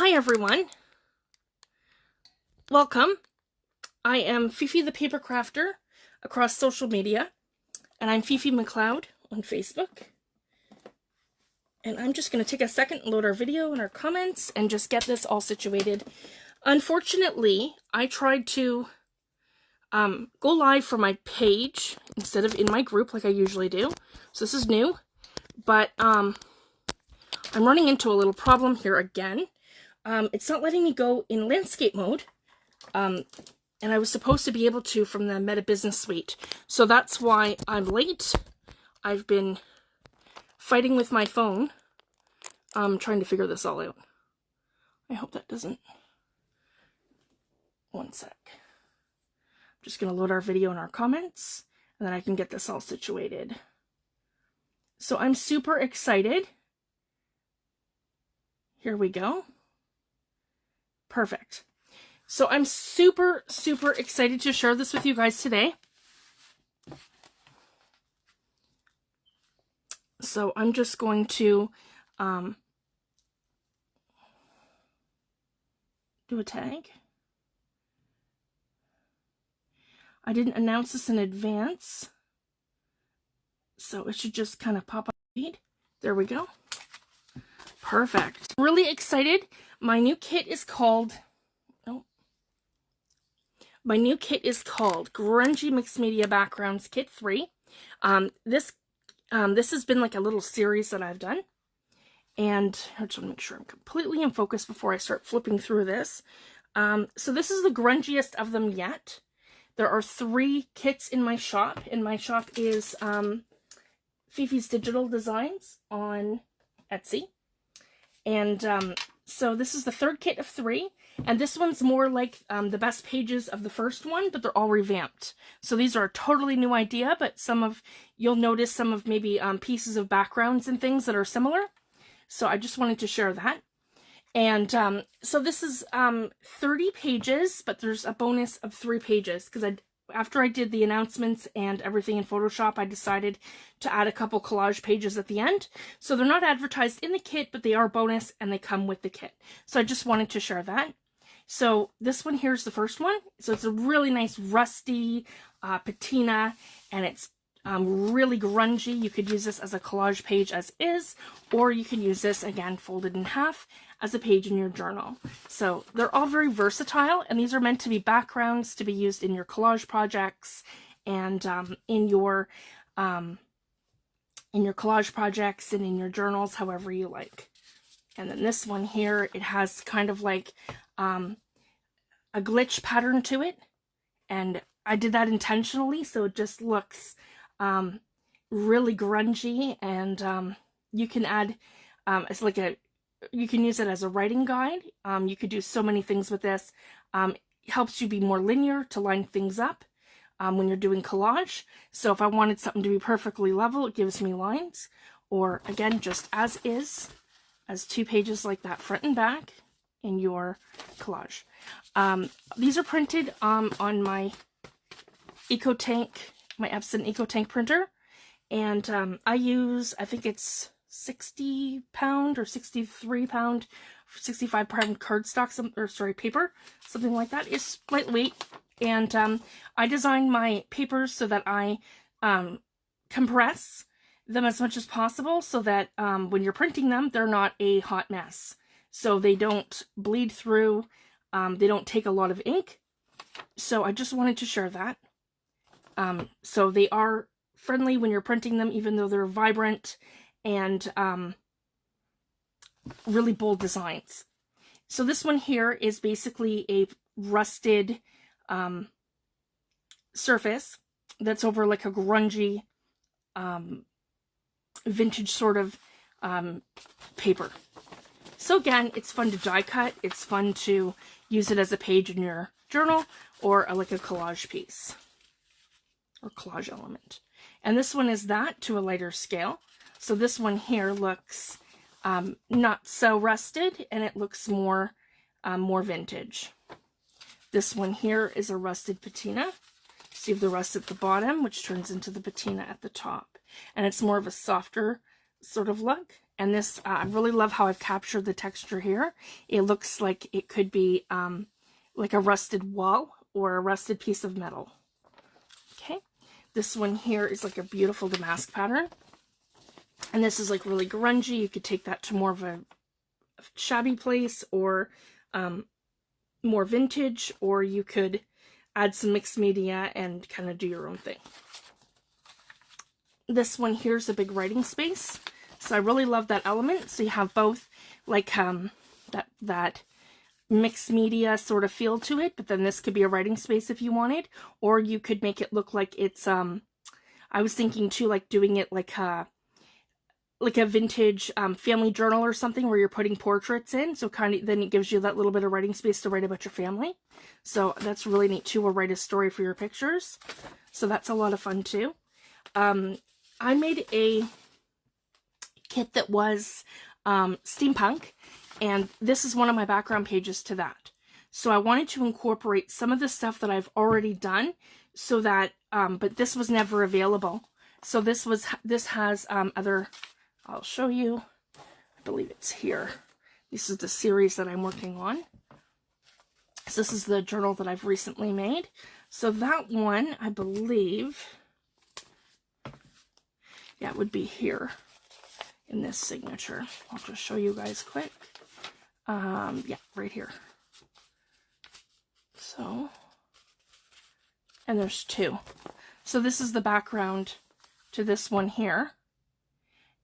Hi everyone, welcome. I am Fifi the Paper Crafter across social media, and I'm Fifi McLeod on Facebook. And I'm just going to take a second and load our video and our comments and just get this all situated. Unfortunately, I tried to go live from my page instead of in my group like I usually do. So this is new, but I'm running into a little problem here again. It's not letting me go in landscape mode, and I was supposed to be able to from the Meta Business Suite. So that's why I'm late. I've been fighting with my phone, trying to figure this all out. I hope that doesn't... One sec. I'm just going to load our video and our comments, and then I can get this all situated. So I'm super excited. Here we go. Perfect. So I'm super excited to share this with you guys today. So I'm just going to do a tag. I didn't announce this in advance, so it should just kind of pop up. There we go. Perfect. Really excited. My new kit is called... My new kit is called Grungy Mixed Media Backgrounds Kit 3. This has been like a little series that I've done. And I just want to make sure I'm completely in focus before I start flipping through this. So this is the grungiest of them yet. There are 3 kits in my shop, and my shop is Fifi's Digital Designs on Etsy. And so this is the 3rd kit of 3, and this one's more like the best pages of the first one, but they're all revamped. So these are a totally new idea, but you'll notice some of maybe pieces of backgrounds and things that are similar. So I just wanted to share that. And so this is 30 pages, but there's a bonus of 3 pages, because after I did the announcements and everything in Photoshop, I decided to add a couple collage pages at the end. So they're not advertised in the kit, but they are bonus and they come with the kit. So I just wanted to share that. So this one here is the first one. So it's a really nice rusty patina, and it's really grungy. You could use this as a collage page as is, or you can use this again folded in half as a page in your journal. So they're all very versatile, and these are meant to be backgrounds to be used in your collage projects and in your collage projects and in your journals, however you like. And then this one here, it has kind of like a glitch pattern to it, and I did that intentionally, so it just looks really grungy, and you can add it's like you can use it as a writing guide. You could do so many things with this. It helps you be more linear to line things up when you're doing collage. So if I wanted something to be perfectly level, it gives me lines, or again just as is, as 2 pages like that front and back in your collage. These are printed on my EcoTank, my Epson EcoTank printer, and I use, I think it's 60 pound or 63 pound, 65 pound cardstock, or sorry, paper, something like that. It's lightweight, and I designed my papers so that I compress them as much as possible, so that when you're printing them, they're not a hot mess. So they don't bleed through, they don't take a lot of ink. So I just wanted to share that. So they are friendly when you're printing them, even though they're vibrant and really bold designs. So this one here is basically a rusted surface that's over like a grungy vintage sort of paper. So again, it's fun to die cut. It's fun to use it as a page in your journal, or like a collage piece or collage element. And this one is that to a lighter scale. So this one here looks not so rusted, and it looks more vintage. This one here is a rusted patina. So you have the rust at the bottom, which turns into the patina at the top. And it's more of a softer sort of look. And this, I really love how I've captured the texture here. It looks like it could be like a rusted wall or a rusted piece of metal. Okay, this one here is like a beautiful damask pattern. And this is like really grungy. You could take that to more of a shabby place, or more vintage, or you could add some mixed media and kind of do your own thing. This one here's a big writing space. So I really love that element. So you have both like that mixed media sort of feel to it, but then this could be a writing space if you wanted, or you could make it look like it's I was thinking too, like doing it like a vintage family journal or something where you're putting portraits in. So kind of then it gives you that little bit of writing space to write about your family. So that's really neat too. Or write a story for your pictures. So that's a lot of fun too. I made a kit that was steampunk, and this is one of my background pages to that. So I wanted to incorporate some of the stuff that I've already done, so that but this was never available. So this has other, I'll show you, I believe it's here. This is the series that I'm working on. So this is the journal that I've recently made. So that one, I believe, yeah, it would be here in this signature. I'll just show you guys quick. Yeah, right here. So, and there's two. So this is the background to this one here.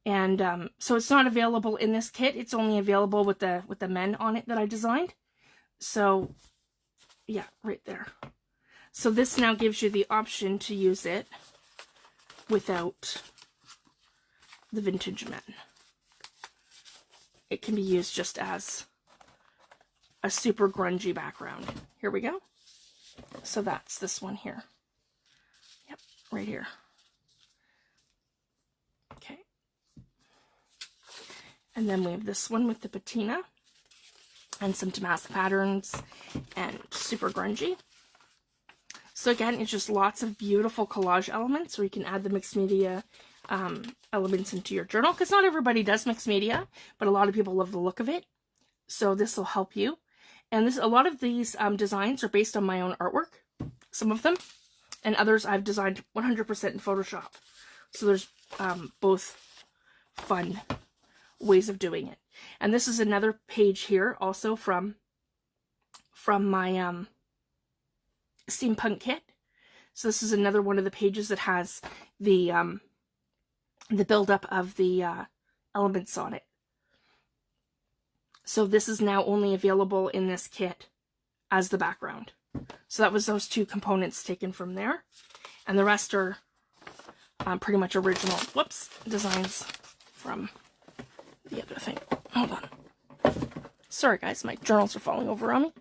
And so it's not available in this kit. It's only available with the men on it that I designed. So yeah, right there. So this now gives you the option to use it without the vintage men. It can be used just as a super grungy background. Here we go. So that's this one here. Yep, right here. Okay. And then we have this one with the patina and some damask patterns and super grungy. So again, it's just lots of beautiful collage elements where you can add the mixed media elements into your journal, because not everybody does mixed media, but a lot of people love the look of it. So this will help you. And a lot of these designs are based on my own artwork, some of them, and others I've designed 100% in Photoshop. So there's both fun ways of doing it. And this is another page here, also from my steampunk kit. So this is another one of the pages that has the buildup of the elements on it. So this is now only available in this kit as the background. So that was those two components taken from there. And the rest are pretty much original, designs from the other thing. Hold on. Sorry guys, my journals are falling over on me.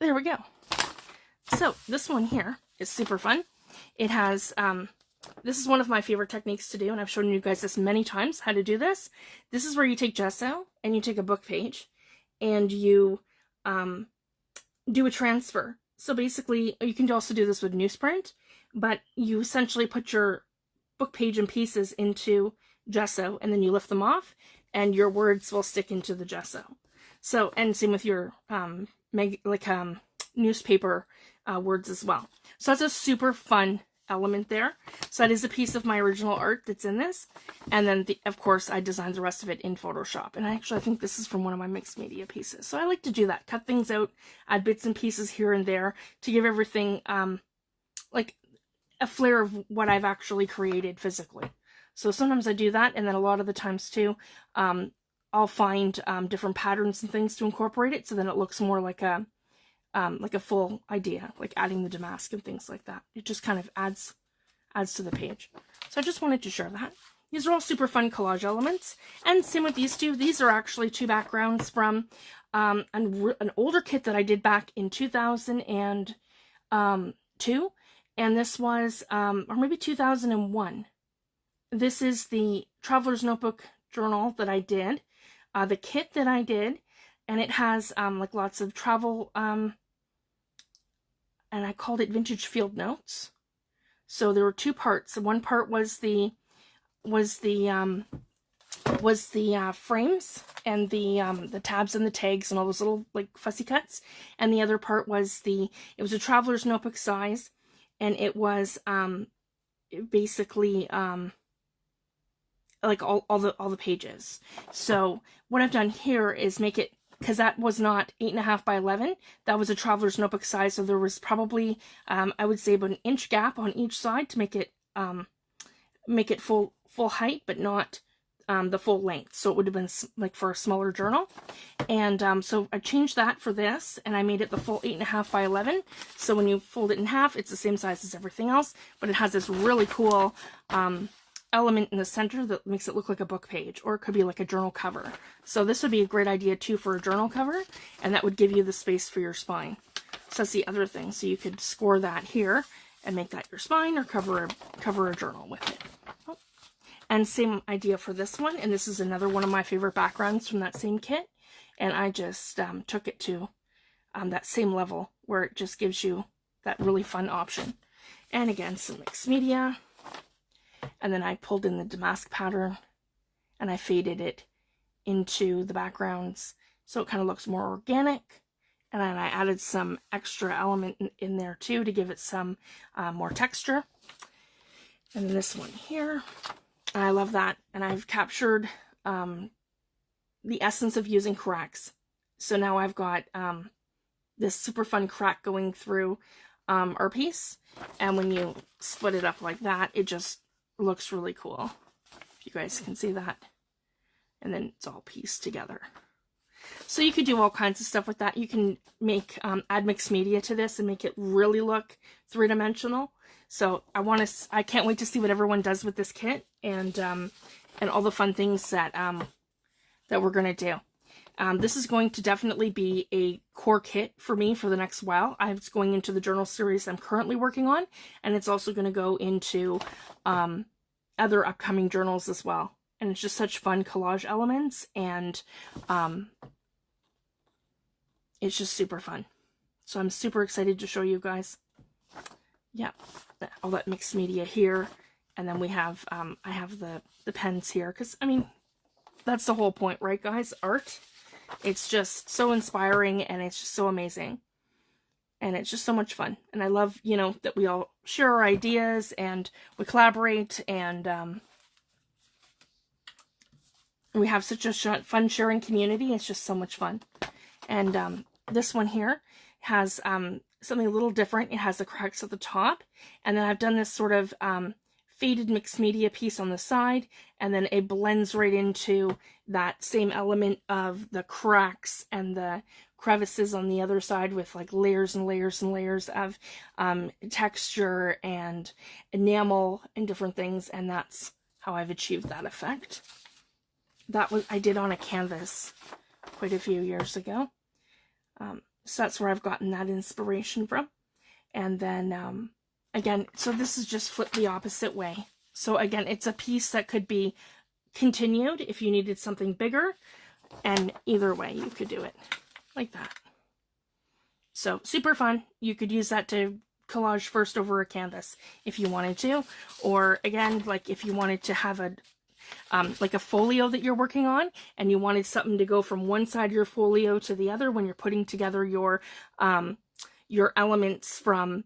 There we go. So this one here is super fun. It has, this is one of my favorite techniques to do, and I've shown you guys this many times, how to do this. This is where you take gesso and you take a book page and you do a transfer. So basically, you can also do this with newsprint, but you essentially put your book page in pieces into gesso and then you lift them off and your words will stick into the gesso. So, and same with your newspaper words as well. So that's a super fun element there. So that is a piece of my original art that's in this. And then, of course, I designed the rest of it in Photoshop. And I think this is from one of my mixed media pieces. So I like to do that. Cut things out, add bits and pieces here and there to give everything like a flair of what I've actually created physically. So sometimes I do that. And then a lot of the times too, I'll find different patterns and things to incorporate it. So then it looks more like a full idea, like adding the damask and things like that. It just kind of adds to the page. So I just wanted to share that. These are all super fun collage elements. And same with these two. These are actually two backgrounds from an older kit that I did back in 2002. And this was, or maybe 2001. This is the Traveler's Notebook journal that I did, the kit that I did. And it has like lots of travel, and I called it Vintage Field Notes. So there were two parts. One part was the was the frames and the tabs and the tags and all those little like fussy cuts. And the other part was it was a traveler's notebook size, and it was basically like all the pages. So what I've done here is make it, because that was not 8.5 by 11, that was a traveler's notebook size, so there was probably I would say about an inch gap on each side to make it full height, but not the full length. So it would have been like for a smaller journal. And so I changed that for this, and I made it the full 8.5 by 11. So when you fold it in half, it's the same size as everything else, but it has this really cool element in the center that makes it look like a book page, or it could be like a journal cover. So this would be a great idea too for a journal cover, and that would give you the space for your spine. So that's the other thing. So you could score that here and make that your spine, or cover a journal with it. Oh. And same idea for this one, and this is another one of my favorite backgrounds from that same kit, and I just took it to that same level where it just gives you that really fun option. And again, some mixed media. And then I pulled in the damask pattern and I faded it into the backgrounds so it kind of looks more organic. And then I added some extra element in there too to give it some more texture. And then this one here, I love that. And I've captured the essence of using cracks. So now I've got this super fun crack going through our piece. And when you split it up like that, it just looks really cool. If you guys can see that. And then it's all pieced together. So you could do all kinds of stuff with that. You can make add mixed media to this and make it really look three-dimensional. So I can't wait to see what everyone does with this kit, and all the fun things that we're gonna do. This is going to definitely be a core kit for me for the next while. It's going into the journal series I'm currently working on, and it's also going to go into other upcoming journals as well. And it's just such fun collage elements, and it's just super fun. So I'm super excited to show you guys. Yeah, all that mixed media here, and then we have I have the pens here, because I mean that's the whole point, right guys? Art. It's just so inspiring, and it's just so amazing, and it's just so much fun. And I love, you know, that we all share our ideas and we collaborate, and we have such a fun sharing community. It's just so much fun. And this one here has something a little different. It has the cracks at the top, and then I've done this sort of faded mixed media piece on the side, and then it blends right into that same element of the cracks and the crevices on the other side, with like layers and layers and layers of texture and enamel and different things. And that's how I've achieved that effect. I did on a canvas quite a few years ago. So that's where I've gotten that inspiration from. And then again, so this is just flipped the opposite way. So again, it's a piece that could be continued if you needed something bigger, and either way you could do it like that. So super fun. You could use that to collage first over a canvas if you wanted to, or again, like if you wanted to have a like a folio that you're working on, and you wanted something to go from one side of your folio to the other when you're putting together your elements from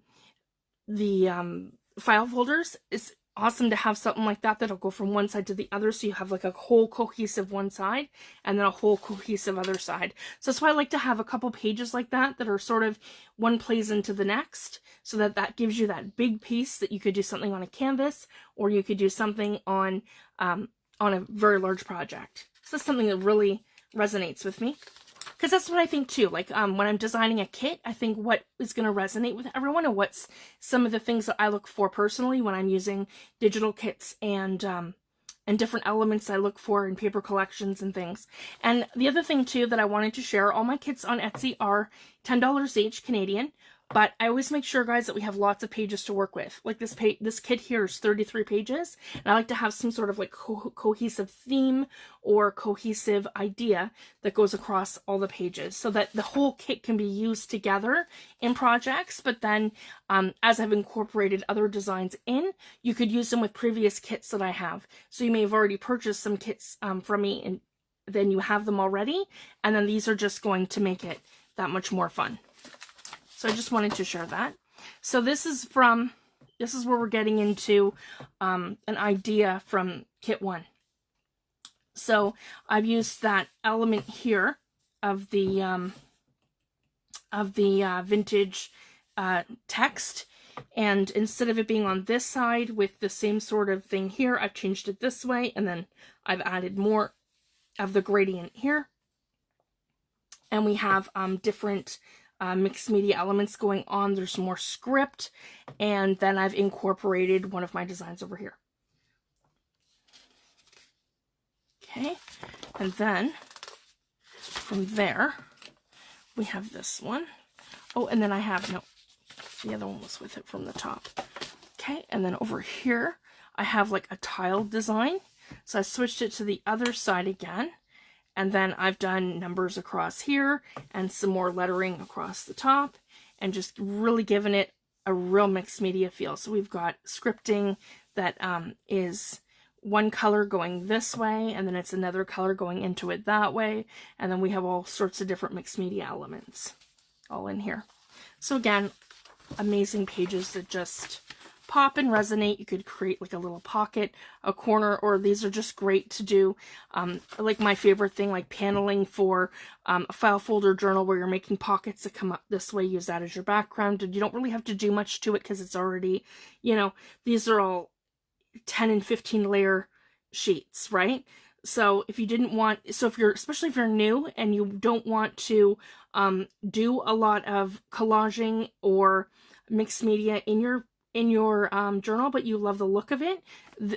the file folders. It's awesome to have something like that that'll go from one side to the other, so you have like a whole cohesive one side and then a whole cohesive other side. So that's why I like to have a couple pages like that are sort of one plays into the next, so that gives you that big piece that you could do something on a canvas, or you could do something on a very large project. So that's something that really resonates with me. Because that's what I think too. Like when I'm designing a kit, I think what is going to resonate with everyone, and what's some of the things that I look for personally when I'm using digital kits and different elements I look for in paper collections and things. And the other thing too that I wanted to share, all my kits on Etsy are $10 each Canadian, But I always make sure, guys, that we have lots of pages to work with. Like this kit here is 33 pages, and I like to have some sort of like cohesive theme or cohesive idea that goes across all the pages so that the whole kit can be used together in projects. But then as I've incorporated other designs in, you could use them with previous kits that I have. So you may have already purchased some kits from me, and then you have them already, and then these are just going to make it that much more fun. So I just wanted to share that. So this is where we're getting into an idea from kit 1. So I've used that element here of the vintage text, and instead of it being on this side with the same sort of thing here, I've changed it this way, and then I've added more of the gradient here. And we have different mixed media elements going on. There's more script, and then I've incorporated one of my designs over here. Okay, and then from there we have this one. Oh, and then I have, no, the other one was with it from the top. Okay, and then over here I have like a tile design, so I switched it to the other side again. And then I've done numbers across here and some more lettering across the top, and just really given it a real mixed media feel. So we've got scripting that is one color going this way, and then it's another color going into it that way. And then we have all sorts of different mixed media elements all in here. So again, amazing pages that just pop and resonate. You could create like a little pocket, a corner, or these are just great to do. Like my favorite thing, like paneling for a file folder journal where you're making pockets that come up this way. Use that as your background. You don't really have to do much to it because it's already, you know, these are all 10 and 15 layer sheets, right? So if you didn't want, so if you're, especially if you're new and you don't want to do a lot of collaging or mixed media in your journal, but you love the look of it,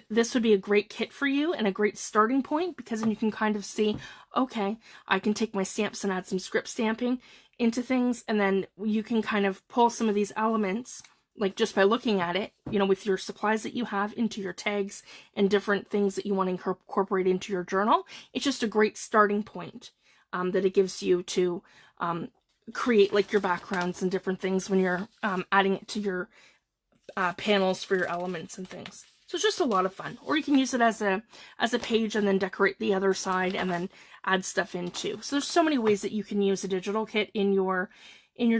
this would be a great kit for you and a great starting point, because then you can kind of see, okay, I can take my stamps and add some script stamping into things, and then you can kind of pull some of these elements, like just by looking at it, you know, with your supplies that you have, into your tags and different things that you want to incorporate into your journal. It's just a great starting point that it gives you to create like your backgrounds and different things when you're adding it to your panels for your elements and things. So it's just a lot of fun. Or you can use it as a page and then decorate the other side and then add stuff in too. So there's so many ways that you can use a digital kit in your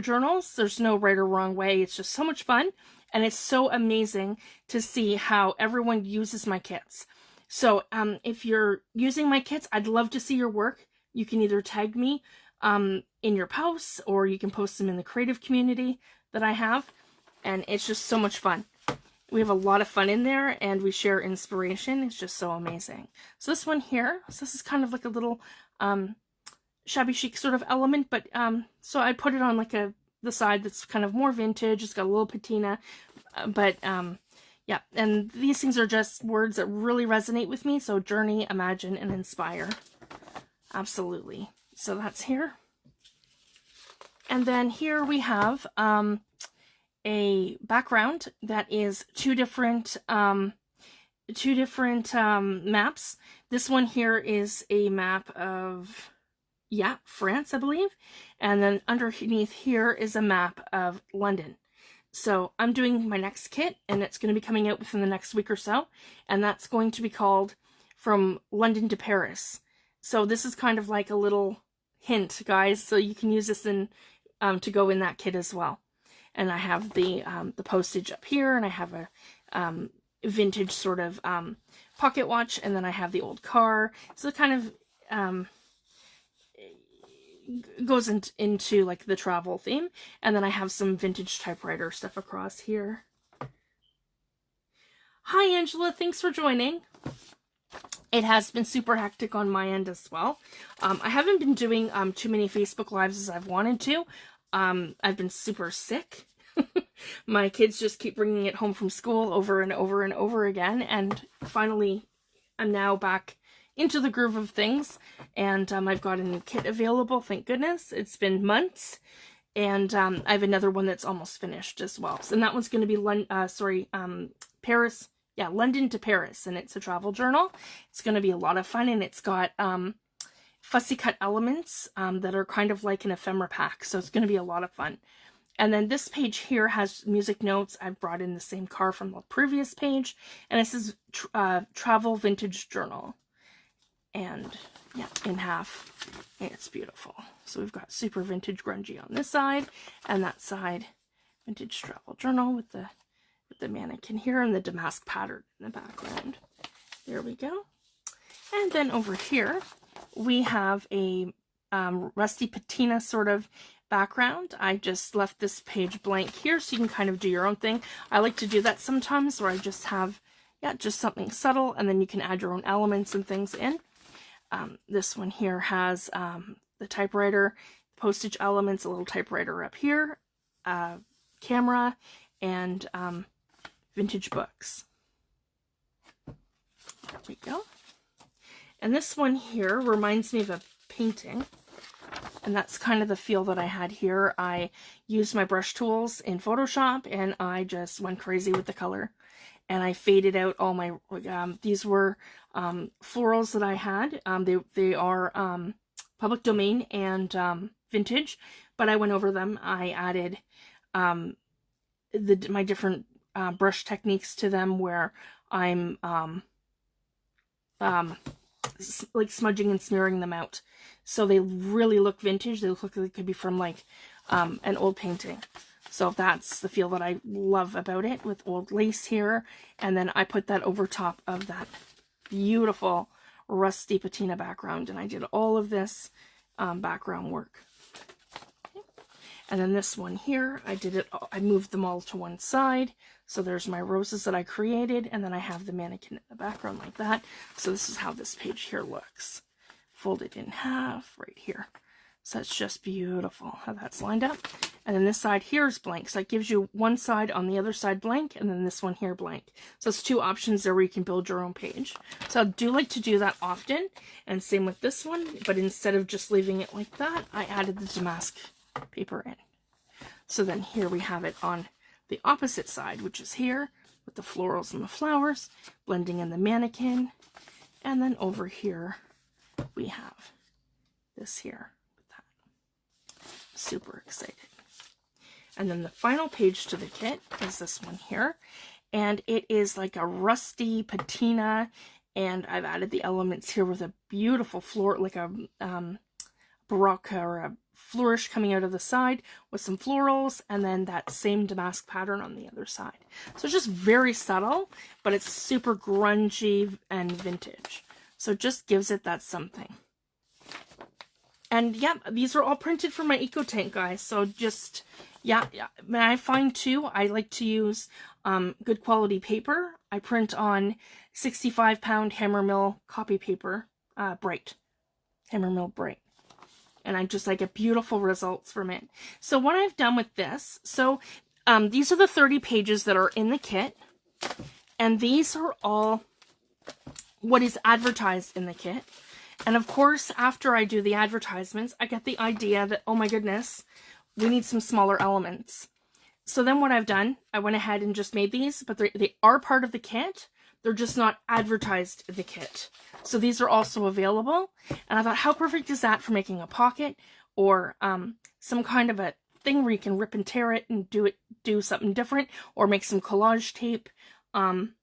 journals. There's no right or wrong way. It's just so much fun, and it's so amazing to see how everyone uses my kits. So if you're using my kits, I'd love to see your work. You can either tag me in your posts, or you can post them in the creative community that I have. And it's just so much fun. We have a lot of fun in there, and we share inspiration. It's just so amazing. So this one here, so this is kind of like a little shabby chic sort of element, but so I put it on like the side that's kind of more vintage. It's got a little patina, but yeah, and these things are just words that really resonate with me. So journey, imagine, and inspire. Absolutely. So that's here. And then here we have a background that is two different maps. This one here is a map of, yeah, France, I believe. And then underneath here is a map of London. So I'm doing my next kit, and it's going to be coming out within the next week or so. And that's going to be called From London to Paris. So this is kind of like a little hint, guys. So you can use this in to go in that kit as well. And I have the postage up here, and I have a vintage sort of pocket watch, and then I have the old car. So it kind of goes into like the travel theme. And then I have some vintage typewriter stuff across here. Hi, Angela. Thanks for joining. It has been super hectic on my end as well. I haven't been doing too many Facebook Lives as I've wanted to. I've been super sick. My kids just keep bringing it home from school over and over and over again, and finally I'm now back into the groove of things, and I've got a new kit available, thank goodness. It's been months, And I have another one that's almost finished as well. So, and that one's going to be Paris. Yeah, London to Paris, and it's a travel journal. It's going to be a lot of fun, and it's got fussy cut elements that are kind of like an ephemera pack. So it's going to be a lot of fun. And then this page here has music notes. I've brought in the same car from the previous page, and this is travel vintage journal. And yeah, in half, and it's beautiful. So we've got super vintage grungy on this side, and that side vintage travel journal with the mannequin here and the damask pattern in the background. There we go. And then over here we have a rusty patina sort of background. I just left this page blank here so you can kind of do your own thing. I like to do that sometimes where I just have, yeah, just something subtle, and then you can add your own elements and things in. This one here has the typewriter, postage elements, a little typewriter up here, camera, and vintage books. There we go. And this one here reminds me of a painting, and that's kind of the feel that I had here. I used my brush tools in Photoshop, and I just went crazy with the color. And I faded out all my, these were florals that I had. They are public domain and vintage, but I went over them. I added my different brush techniques to them, where I'm like smudging and smearing them out. So they really look vintage. They look like they could be from like an old painting. So that's the feel that I love about it, with old lace here. And then I put that over top of that beautiful rusty patina background. And I did all of this background work. Okay. And then this one here, I moved them all to one side. So there's my roses that I created. And then I have the mannequin in the background like that. So this is how this page here looks. Folded in half right here. So it's just beautiful how that's lined up. And then this side here is blank. So it gives you one side, on the other side blank, and then this one here blank. So it's two options there where you can build your own page. So I do like to do that often. And same with this one. But instead of just leaving it like that, I added the damask paper in. So then here we have it on the opposite side, which is here with the florals and the flowers, blending in the mannequin. And then over here we have this here. Super excited. And then the final page to the kit is this one here, and it is like a rusty patina, and I've added the elements here with a beautiful floor, like a baroque or a flourish coming out of the side with some florals, and then that same damask pattern on the other side. So it's just very subtle, but it's super grungy and vintage. So it just gives it that something. And yeah, these are all printed from my Eco Tank, guys. So just, yeah. I find too, I like to use good quality paper. I print on 65-pound Hammermill copy paper, Bright. Hammermill Bright. And I get beautiful results from it. So what I've done with this, so these are the 30 pages that are in the kit. And these are all what is advertised in the kit. And of course, after I do the advertisements, I get the idea that, oh my goodness, we need some smaller elements. So then what I've done, I went ahead and just made these, but they are part of the kit. They're just not advertised in the kit. So these are also available. And I thought, how perfect is that for making a pocket or some kind of a thing where you can rip and tear it and do something different, or make some collage tape,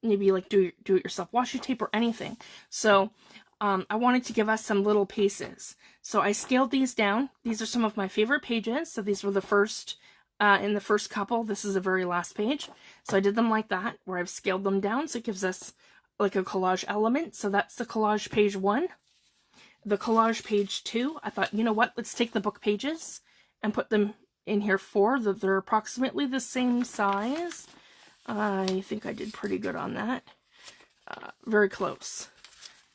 maybe like do it yourself washi tape or anything. So I wanted to give us some little pieces. So I scaled these down. These are some of my favorite pages. So these were the first, in the first couple. This is the very last page. So I did them like that, where I've scaled them down. So it gives us like a collage element. So that's the collage page 1. The collage page 2, I thought, you know what, let's take the book pages and put them in here 4. They're approximately the same size. I think I did pretty good on that. Very close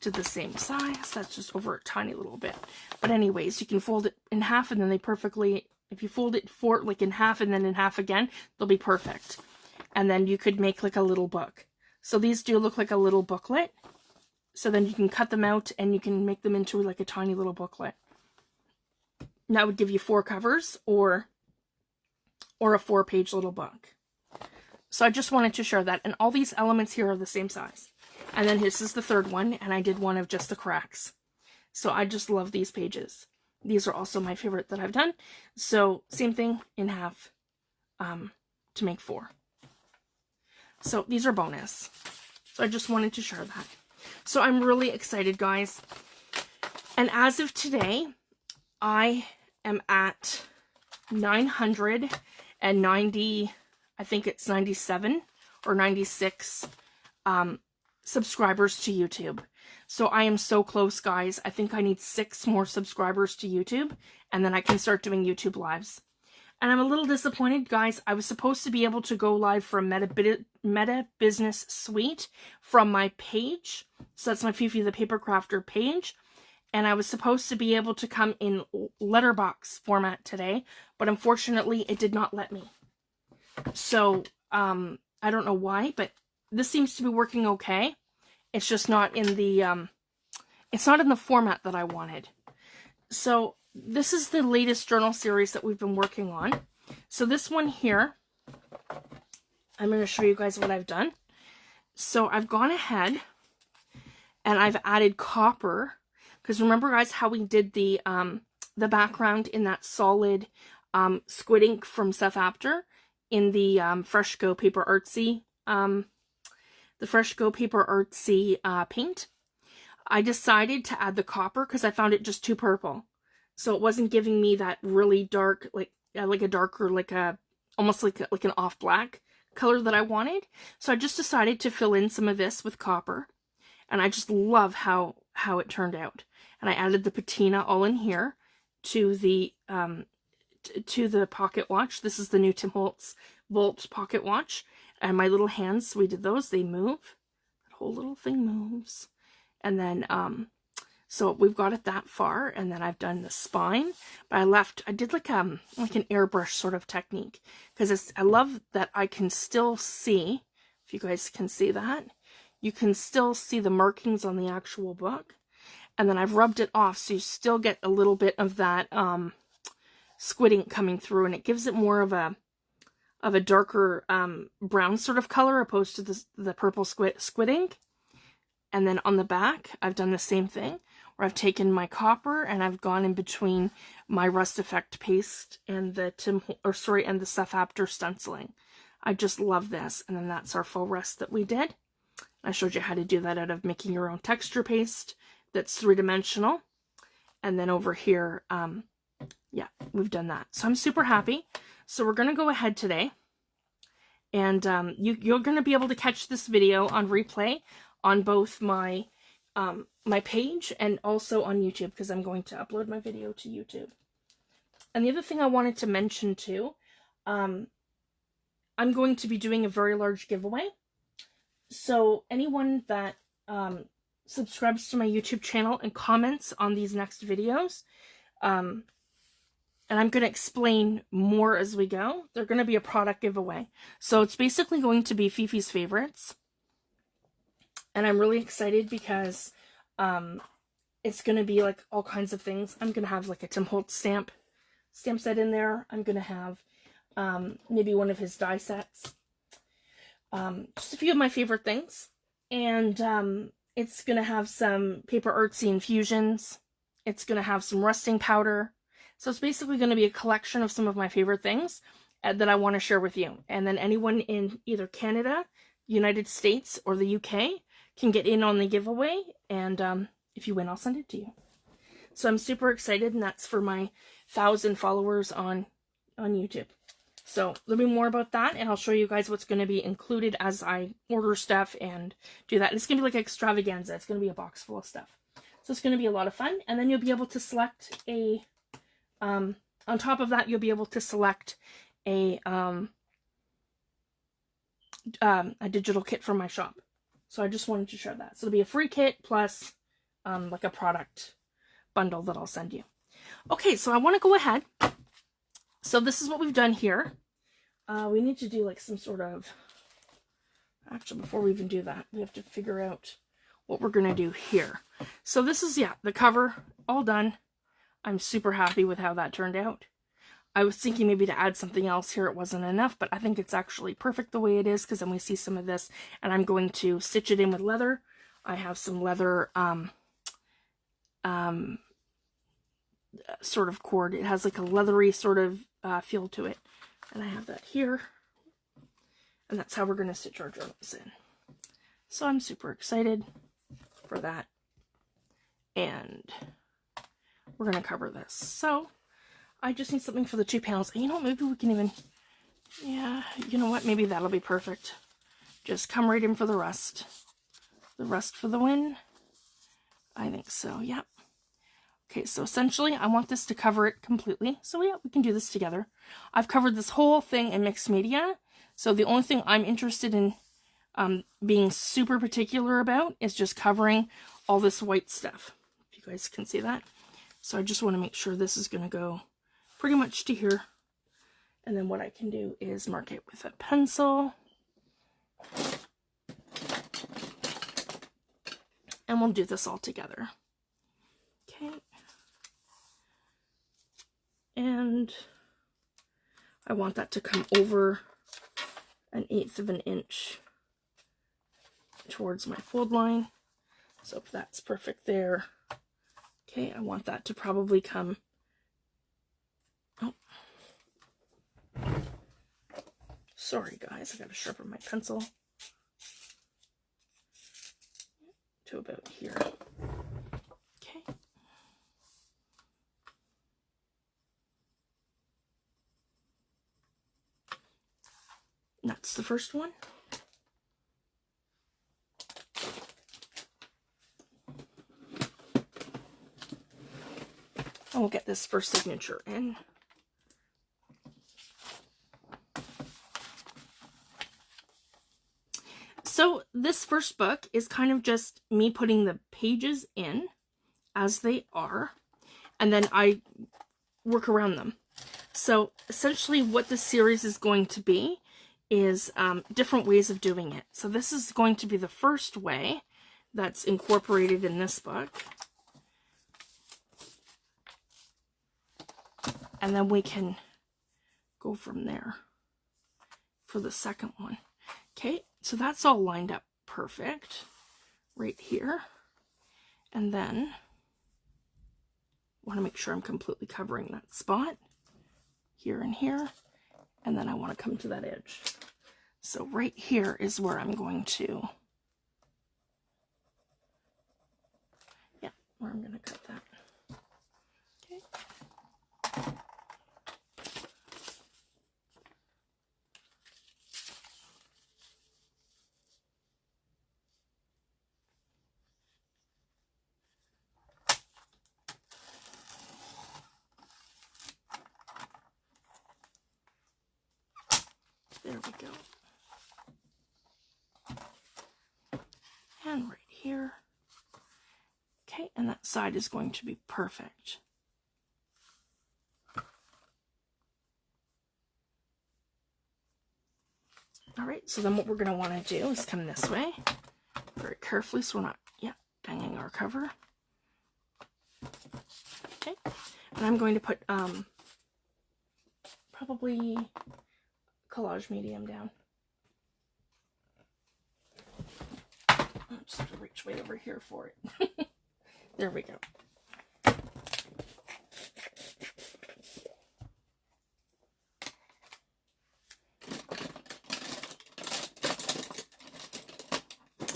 to the same size. That's just over a tiny little bit. But anyways, you can fold it in half, and then they perfectly, if you fold it in half and then in half again, they'll be perfect. And then you could make like a little book. So these do look like a little booklet. So then you can cut them out and you can make them into like a tiny little booklet. And that would give you 4 covers, or or a 4-page little book. So I just wanted to share that. And all these elements here are the same size. And then this is the third one, and I did one of just the cracks. So I just love these pages. These are also my favorite that I've done. So same thing in half to make 4. So these are bonus. So I just wanted to share that. So I'm really excited, guys. And as of today, I am at 990, I think it's 97 or 96 subscribers to YouTube. So I am so close, guys. I think I need 6 more subscribers to YouTube, and then I can start doing YouTube lives. And I'm a little disappointed, guys. I was supposed to be able to go live for a Meta Business Suite from my page. So that's my Fifi the Paper Crafter page. And I was supposed to be able to come in letterbox format today, but unfortunately it did not let me. So, I don't know why, but this seems to be working okay. It's just not in the, it's not in the format that I wanted. So this is the latest journal series that we've been working on. So this one here, I'm going to show you guys what I've done. So I've gone ahead and I've added copper, because remember, guys, how we did the background in that solid squid ink from Seth Apter in the Fresh Go Paper Artsy, paint. I decided to add the copper because I found it just too purple. So it wasn't giving me that really dark, like a darker, almost like an off black color that I wanted. So I just decided to fill in some of this with copper. And I just love how it turned out. And I added the patina all in here to the pocket watch. This is the new Tim Holtz Volt pocket watch. And my little hands, we did those, they move. That whole little thing moves. And then, so we've got it that far, and then I've done the spine. But I did like an airbrush sort of technique. Because I love that I can still see, if you guys can see that, you can still see the markings on the actual book. And then I've rubbed it off, so you still get a little bit of that squid ink coming through, and it gives it more of a darker brown sort of color opposed to the purple squid ink. And then on the back, I've done the same thing, where I've taken my copper and I've gone in between my Rust Effect paste and the Seth Apter stenciling. I just love this. And then that's our faux rust that we did. I showed you how to do that out of making your own texture paste that's 3-dimensional. And then over here, yeah, we've done that. So I'm super happy. So we're going to go ahead today, and you're going to be able to catch this video on replay on both my my page and also on YouTube, because I'm going to upload my video to YouTube. And the other thing I wanted to mention too, I'm going to be doing a very large giveaway. So anyone that subscribes to my YouTube channel and comments on these next videos, and I'm going to explain more as we go, they're going to be a product giveaway. So it's basically going to be Fifi's favorites. And I'm really excited because it's going to be like all kinds of things. I'm going to have like a Tim Holtz stamp set in there. I'm going to have maybe one of his die sets. Just a few of my favorite things. And it's going to have some Paper Artsy infusions. It's going to have some rusting powder. So it's basically going to be a collection of some of my favorite things that I want to share with you. And then anyone in either Canada, United States, or the UK can get in on the giveaway. And if you win, I'll send it to you. So I'm super excited, and that's for my 1,000 followers on YouTube. So there'll be more about that, and I'll show you guys what's going to be included as I order stuff and do that. And it's going to be like extravaganza. It's going to be a box full of stuff. So it's going to be a lot of fun. And then you'll be able to select a, on top of that, you'll be able to select a digital kit from my shop. So I just wanted to share that. So it'll be a free kit plus like a product bundle that I'll send you. Okay, so I want to go ahead. So this is what we've done here. We need to do like some sort of, actually before we even do that, we have to figure out what we're going to do here. So this is, yeah, the cover all done. I'm super happy with how that turned out. I was thinking maybe to add something else here. It wasn't enough, but I think it's actually perfect the way it is, because then we see some of this, and I'm going to stitch it in with leather. I have some leather sort of cord. It has like a leathery sort of feel to it, and I have that here, and that's how we're going to stitch our journals in. So I'm super excited for that, and we're going to cover this. So I just need something for the 2 panels. And you know, maybe we can even, yeah, you know what, maybe that'll be perfect. Just come right in for the rust. The rust for the win. I think so, yep. Okay, so essentially I want this to cover it completely. So yeah, we can do this together. I've covered this whole thing in mixed media. So the only thing I'm interested in being super particular about is just covering all this white stuff. If you guys can see that. So I just want to make sure this is going to go pretty much to here. And then what I can do is mark it with a pencil. And we'll do this all together. Okay. And I want that to come over 1/8 of an inch towards my fold line. So if that's perfect there. Okay, I want that to probably come, oh, sorry guys, I gotta sharpen my pencil, to about here. Okay. That's the first one. And we'll get this first signature in. So this first book is kind of just me putting the pages in as they are, and then I work around them. So essentially what this series is going to be is different ways of doing it. So this is going to be the first way that's incorporated in this book. And then we can go from there for the second one. Okay, so that's all lined up perfect right here. And then I want to make sure I'm completely covering that spot here and here. And then I want to come to that edge. So right here is where I'm going to, yeah, where I'm going to cut that. Okay. There we go. And right here. Okay, and that side is going to be perfect. All right, so then what we're going to want to do is come this way very carefully so we're not, banging our cover. Okay, and I'm going to put probably collage medium down. I'll just have to reach way over here for it. There we go.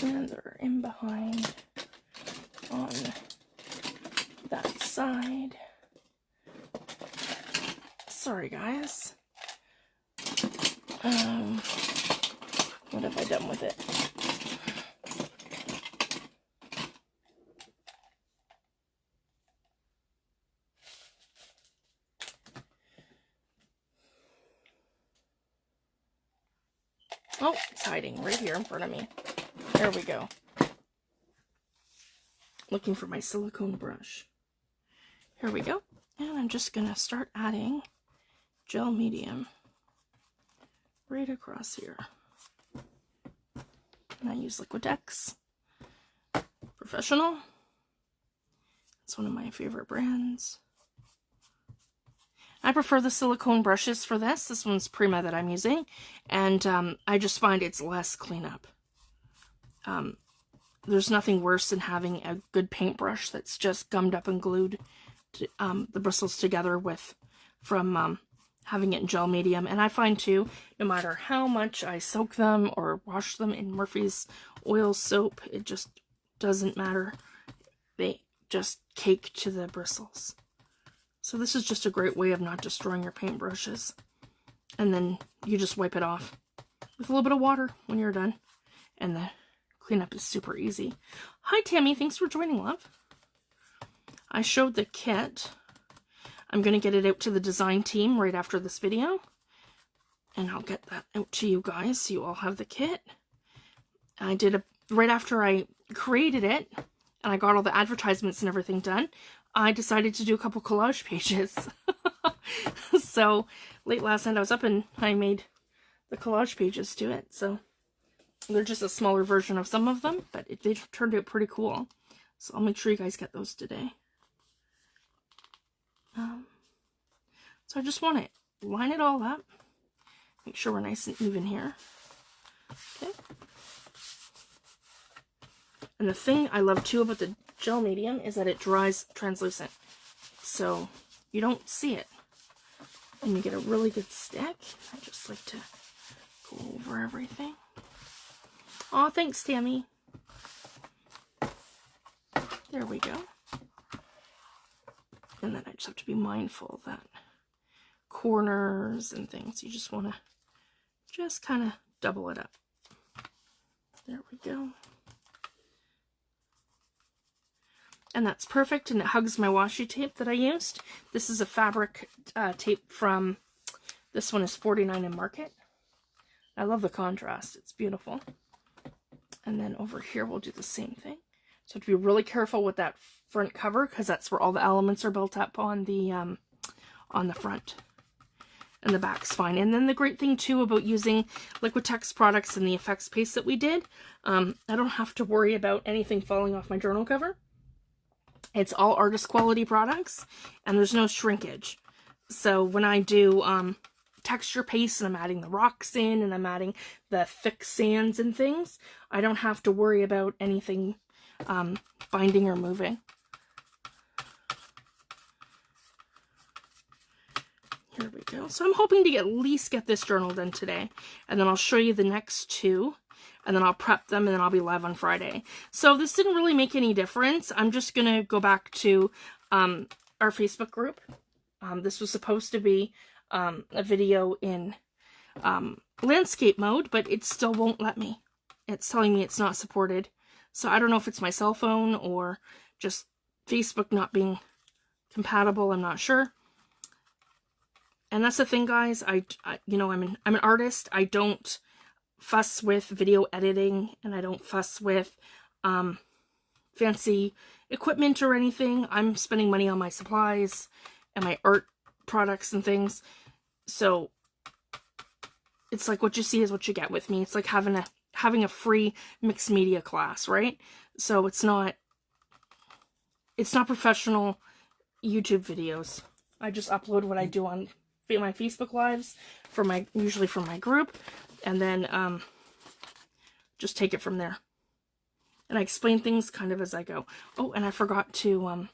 And they're in behind on that side. Sorry guys. What have I done with it? Oh, it's hiding right here in front of me. There we go. Looking for my silicone brush. Here we go. And I'm just going to start adding gel medium right across here. And I use Liquidex Professional. It's one of my favorite brands. I prefer the silicone brushes for this. This one's Prima that I'm using, and I just find it's less cleanup. There's nothing worse than having a good paintbrush that's just gummed up and glued to, the bristles together from having it in gel medium. And I find too, no matter how much I soak them or wash them in Murphy's oil soap, it just doesn't matter. They just cake to the bristles. So this is just a great way of not destroying your paintbrushes. And then you just wipe it off with a little bit of water when you're done. And the cleanup is super easy. Hi Tammy, thanks for joining, love. I showed the kit. I'm going to get it out to the design team right after this video. And I'll get that out to you guys so you all have the kit. I did right after I created it, and I got all the advertisements and everything done, I decided to do a couple collage pages. So late last night I was up and I made the collage pages to it. So they're just a smaller version of some of them, but they turned out pretty cool. So I'll make sure you guys get those today. So I just want to line it all up. Make sure we're nice and even here. Okay. And the thing I love too about the gel medium is that it dries translucent. So you don't see it. And you get a really good stick. I just like to go over everything. Aw, thanks, Tammy. There we go. And then I just have to be mindful of that corners and things. You just want to just kind of double it up. There we go. And that's perfect, and it hugs my washi tape that I used. This is a fabric tape from, this one is $49 in Market. I love the contrast, it's beautiful. And then over here we'll do the same thing. So have to be really careful with that front cover, because that's where all the elements are built up on the front. And the back's fine. And then the great thing too about using Liquitex products and the effects paste that we did, I don't have to worry about anything falling off my journal cover. It's all artist quality products, and there's no shrinkage. So when I do texture paste and I'm adding the rocks in and I'm adding the thick sands and things, I don't have to worry about anything binding or moving. Here we go. So I'm hoping to at least get this journal done today, and then I'll show you the next two. And then I'll prep them, and then I'll be live on Friday. So this didn't really make any difference. I'm just going to go back to our Facebook group. This was supposed to be a video in landscape mode, but it still won't let me. It's telling me it's not supported. So I don't know if it's my cell phone or just Facebook not being compatible. I'm not sure. And that's the thing, guys. You know, I'm an artist. I don't fuss with video editing, and I don't fuss with fancy equipment or anything. I'm spending money on my supplies and my art products and things. So it's like what you see is what you get with me. It's like having a free mixed media class, right? So it's not professional YouTube videos. I just upload what I do on my Facebook lives usually for my group. And then just take it from there. And I explain things kind of as I go. Oh, and I forgot to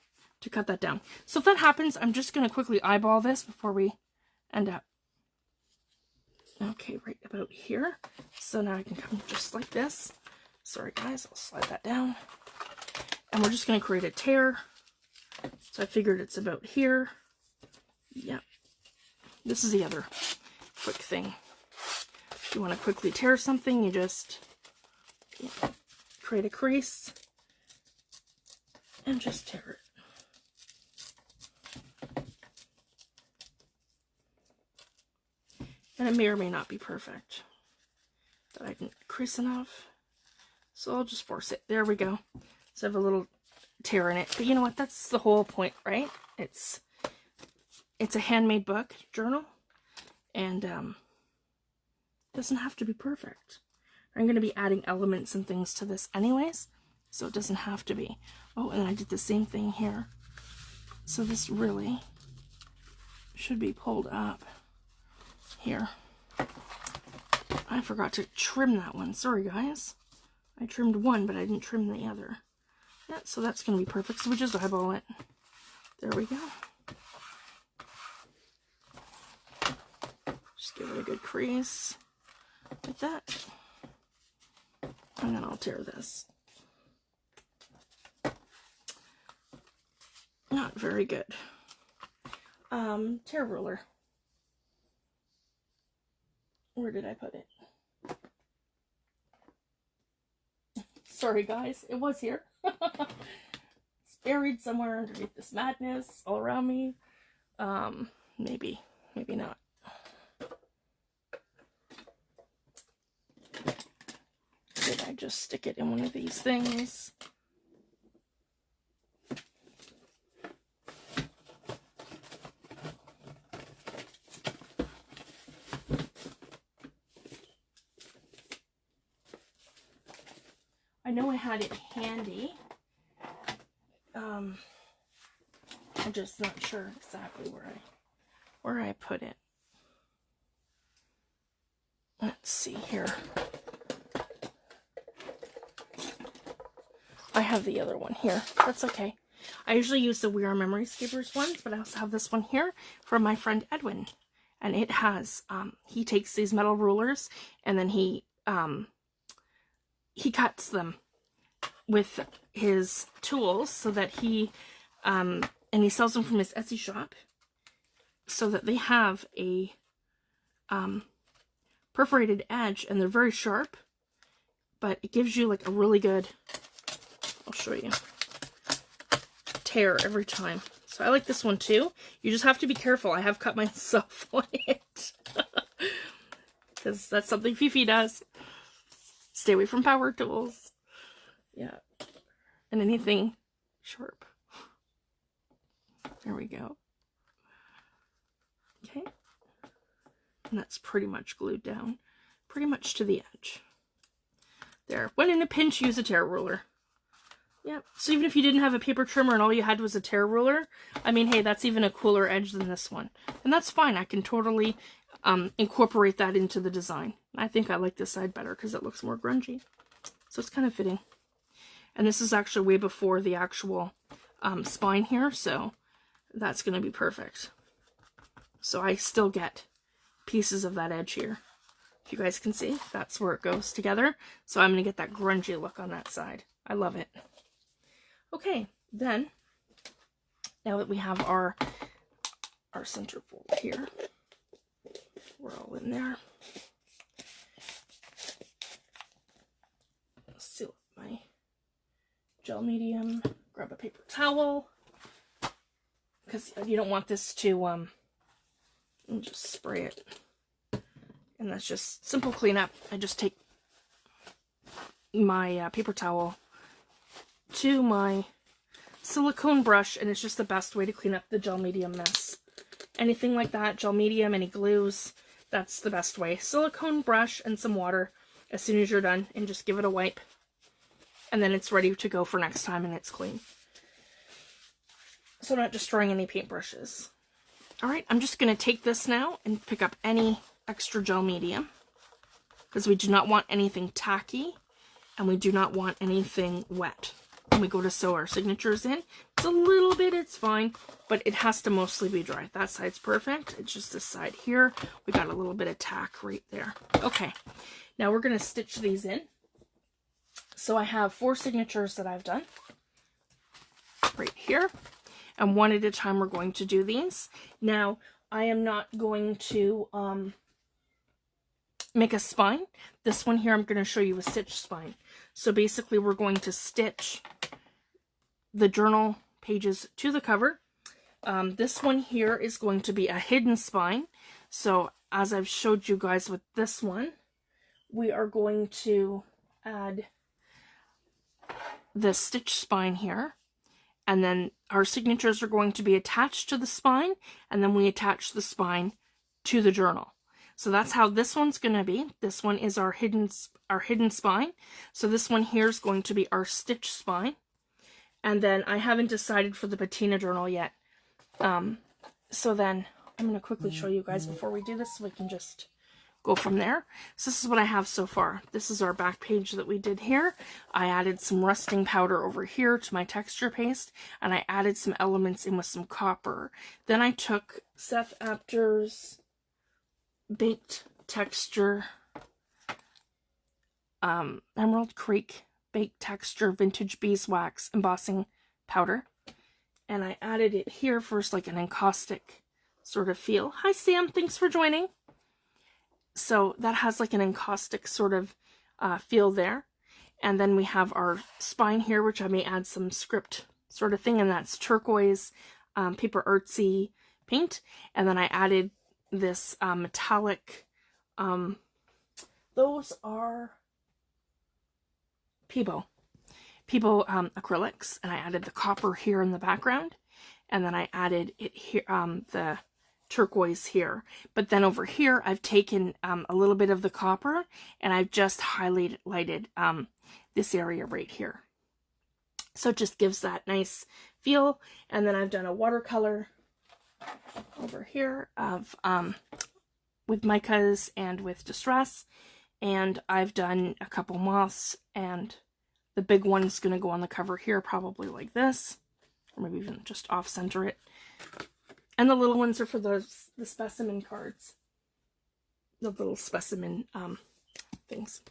cut that down. So if that happens, I'm just going to quickly eyeball this before we end up. Okay, right about here. So now I can come just like this. Sorry guys, I'll slide that down. And we're just going to create a tear. So I figured it's about here. Yep. This is the other quick thing. If you want to quickly tear something, you just create a crease and just tear it. And it may or may not be perfect, but I didn't crease enough, so I'll just force it. There we go. So I have a little tear in it, but you know what? That's the whole point, right? It's a handmade book journal, and doesn't have to be perfect. I'm going to be adding elements and things to this anyways, so it doesn't have to be. Oh, and I did the same thing here. So this really should be pulled up here. I forgot to trim that one. Sorry, guys. I trimmed one, but I didn't trim the other. Yeah, so that's going to be perfect. So we just eyeball it. There we go. Just give it a good crease like that. And then I'll tear this. Not very good. Tear ruler. Where did I put it? Sorry guys, it was here. It's buried somewhere underneath this madness all around me. Maybe not. Did I just stick it in one of these things? I know I had it handy. I'm just not sure exactly where I put it. Let's see here. I have the other one here. That's okay. I usually use the We Are Memory Scapers ones, but I also have this one here from my friend Edwin. And it has, he takes these metal rulers and then he cuts them with his tools so that and he sells them from his Etsy shop so that they have a perforated edge and they're very sharp, but it gives you like a really good, I'll show you, tear every time. So I like this one too. You just have to be careful. I have cut myself on it because that's something Fifi does. Stay away from power tools. Yeah. And anything sharp. There we go. Okay. And that's pretty much glued down. Pretty much to the edge. There. When in a pinch, use a tear ruler. Yeah. So even if you didn't have a paper trimmer and all you had was a tear ruler, I mean, hey, that's even a cooler edge than this one. And that's fine. I can totally incorporate that into the design. I think I like this side better because it looks more grungy. So it's kind of fitting. And this is actually way before the actual spine here, so that's going to be perfect. So I still get pieces of that edge here. If you guys can see, that's where it goes together. So I'm going to get that grungy look on that side. I love it. Okay, then, now that we have our centerfold here, we're all in there. Seal up my gel medium, grab a paper towel, because you don't want this to, just spray it. And that's just simple cleanup. I just take my paper towel to my silicone brush, and it's just the best way to clean up the gel medium mess. Anything like that, gel medium, any glues, that's the best way. Silicone brush and some water as soon as you're done, and just give it a wipe. And then it's ready to go for next time and it's clean. So not destroying any paintbrushes. Alright, I'm just going to take this now and pick up any extra gel medium. Because we do not want anything tacky. And we do not want anything wet. When we go to sew our signatures in, it's a little bit, it's fine. But it has to mostly be dry. That side's perfect. It's just this side here. We got a little bit of tack right there. Okay, now we're going to stitch these in. So I have 4 signatures that I've done right here, and one at a time we're going to do these. Now, I am not going to make a spine. This one here, I'm going to show you a stitch spine. So basically, we're going to stitch the journal pages to the cover. This one here is going to be a hidden spine. So as I've showed you guys with this one, we are going to add the stitch spine here, and then our signatures are going to be attached to the spine, and then we attach the spine to the journal. So that's how this one's going to be. This one is our hidden spine. So this one here is going to be our stitch spine. And then I haven't decided for the patina journal yet. So then I'm going to quickly show you guys before we do this so we can just go from there. So this is what I have so far. This is our back page that we did here. I added some rusting powder over here to my texture paste, and I added some elements in with some copper. Then I took Seth Apter's Baked Texture Emerald Creek Baked Texture Vintage Beeswax Embossing Powder, and I added it here first, like an encaustic sort of feel. Hi Sam, thanks for joining. So that has like an encaustic sort of feel there. And then we have our spine here, which I may add some script sort of thing, and that's turquoise paper artsy paint. And then I added this metallic, those are Peebo acrylics, and I added the copper here in the background, and then I added it here, the turquoise here. But then over here I've taken a little bit of the copper and I've just highlighted this area right here, so it just gives that nice feel. And then I've done a watercolor over here of with micas and with distress, and I've done a couple moths, and the big one's gonna go on the cover here, probably like this, or maybe even just off center it. And the little ones are for the specimen cards. The little specimen things.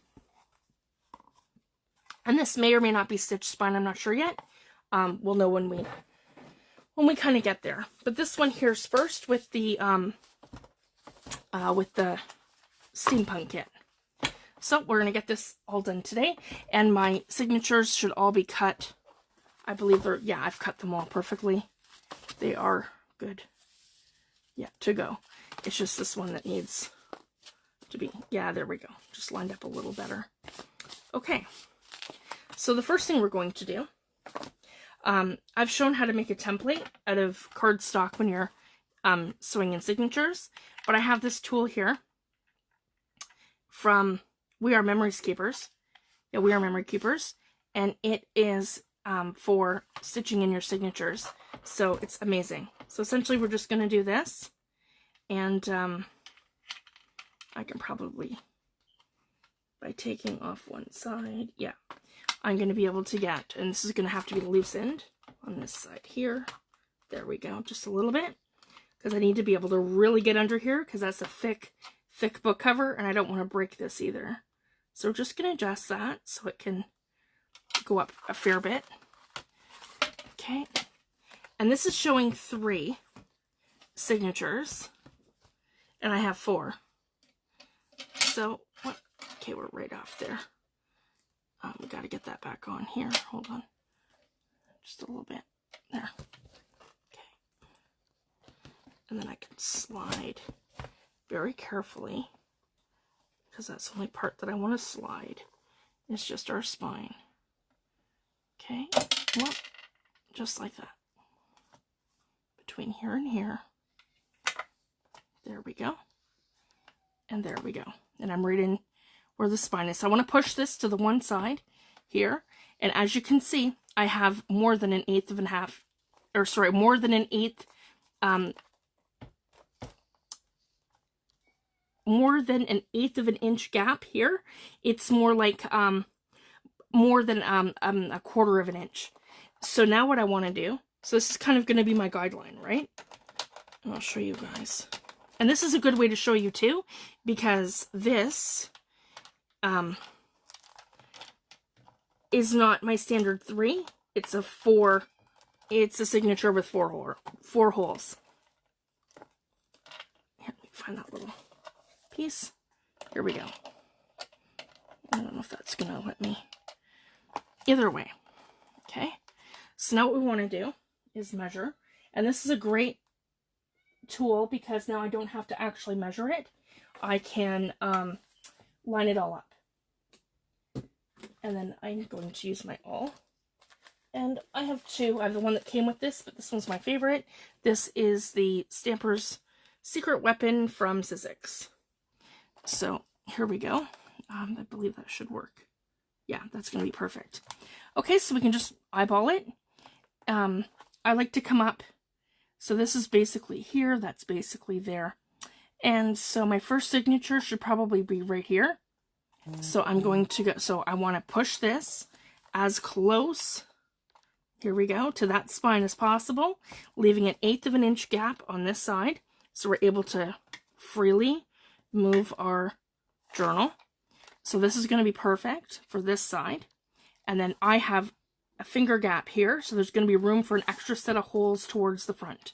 And this may or may not be stitched spine, I'm not sure yet. We'll know when we kind of get there. But this one here's first with the Steampunk kit. So we're gonna get this all done today, and my signatures should all be cut. I believe they're, yeah, I've cut them all perfectly. They are good. Yeah, to go. It's just this one that needs to be, yeah, there we go. Just lined up a little better. Okay, so the first thing we're going to do, I've shown how to make a template out of cardstock when you're sewing in signatures, but I have this tool here from We Are Memory Keepers. Yeah, We Are Memory Keepers, and it is for stitching in your signatures. So it's amazing. So essentially we're just going to do this, and I can probably, by taking off one side, yeah, I'm going to be able to get, and this is going to have to be loosened on this side here. There we go, just a little bit, because I need to be able to really get under here, because that's a thick book cover, and I don't want to break this either. So we're just going to adjust that so it can go up a fair bit. Okay. And this is showing 3 signatures, and I have 4. So, what? Okay, we're right off there. We got to get that back on here. Hold on. Just a little bit. There. Okay. And then I can slide very carefully, because that's the only part that I want to slide. It's just our spine. Okay. Well, just like that. Between here and here. There we go. And there we go. And I'm right in where the spine is. So I want to push this to the one side here. And as you can see, I have more than an eighth of an half, or sorry, more than an eighth, more than an eighth of an inch gap here. It's more like more than a quarter of an inch. So now what I want to do, so this is kind of going to be my guideline, right? And I'll show you guys. And this is a good way to show you too, because this is not my standard 3. It's a 4. It's a signature with 4 holes. Here, let me find that little piece. Here we go. I don't know if that's going to let me. Either way. Okay. So now what we want to do is measure. And this is a great tool because now I don't have to actually measure it. I can line it all up. And then I'm going to use my awl. And I have 2. I have the one that came with this, but this one's my favorite. This is the Stamper's Secret Weapon from Sizzix. So here we go. I believe that should work. Yeah, that's going to be perfect. Okay, so we can just eyeball it. I like to come up So this is basically here, that's basically there. And so my first signature should probably be right here. So I'm going to go, so I want to push this as close, here we go, to that spine as possible, leaving an 1/8 of an inch gap on this side. So we're able to freely move our journal. So this is going to be perfect for this side. And then I have a finger gap here, so there's going to be room for an extra set of holes towards the front.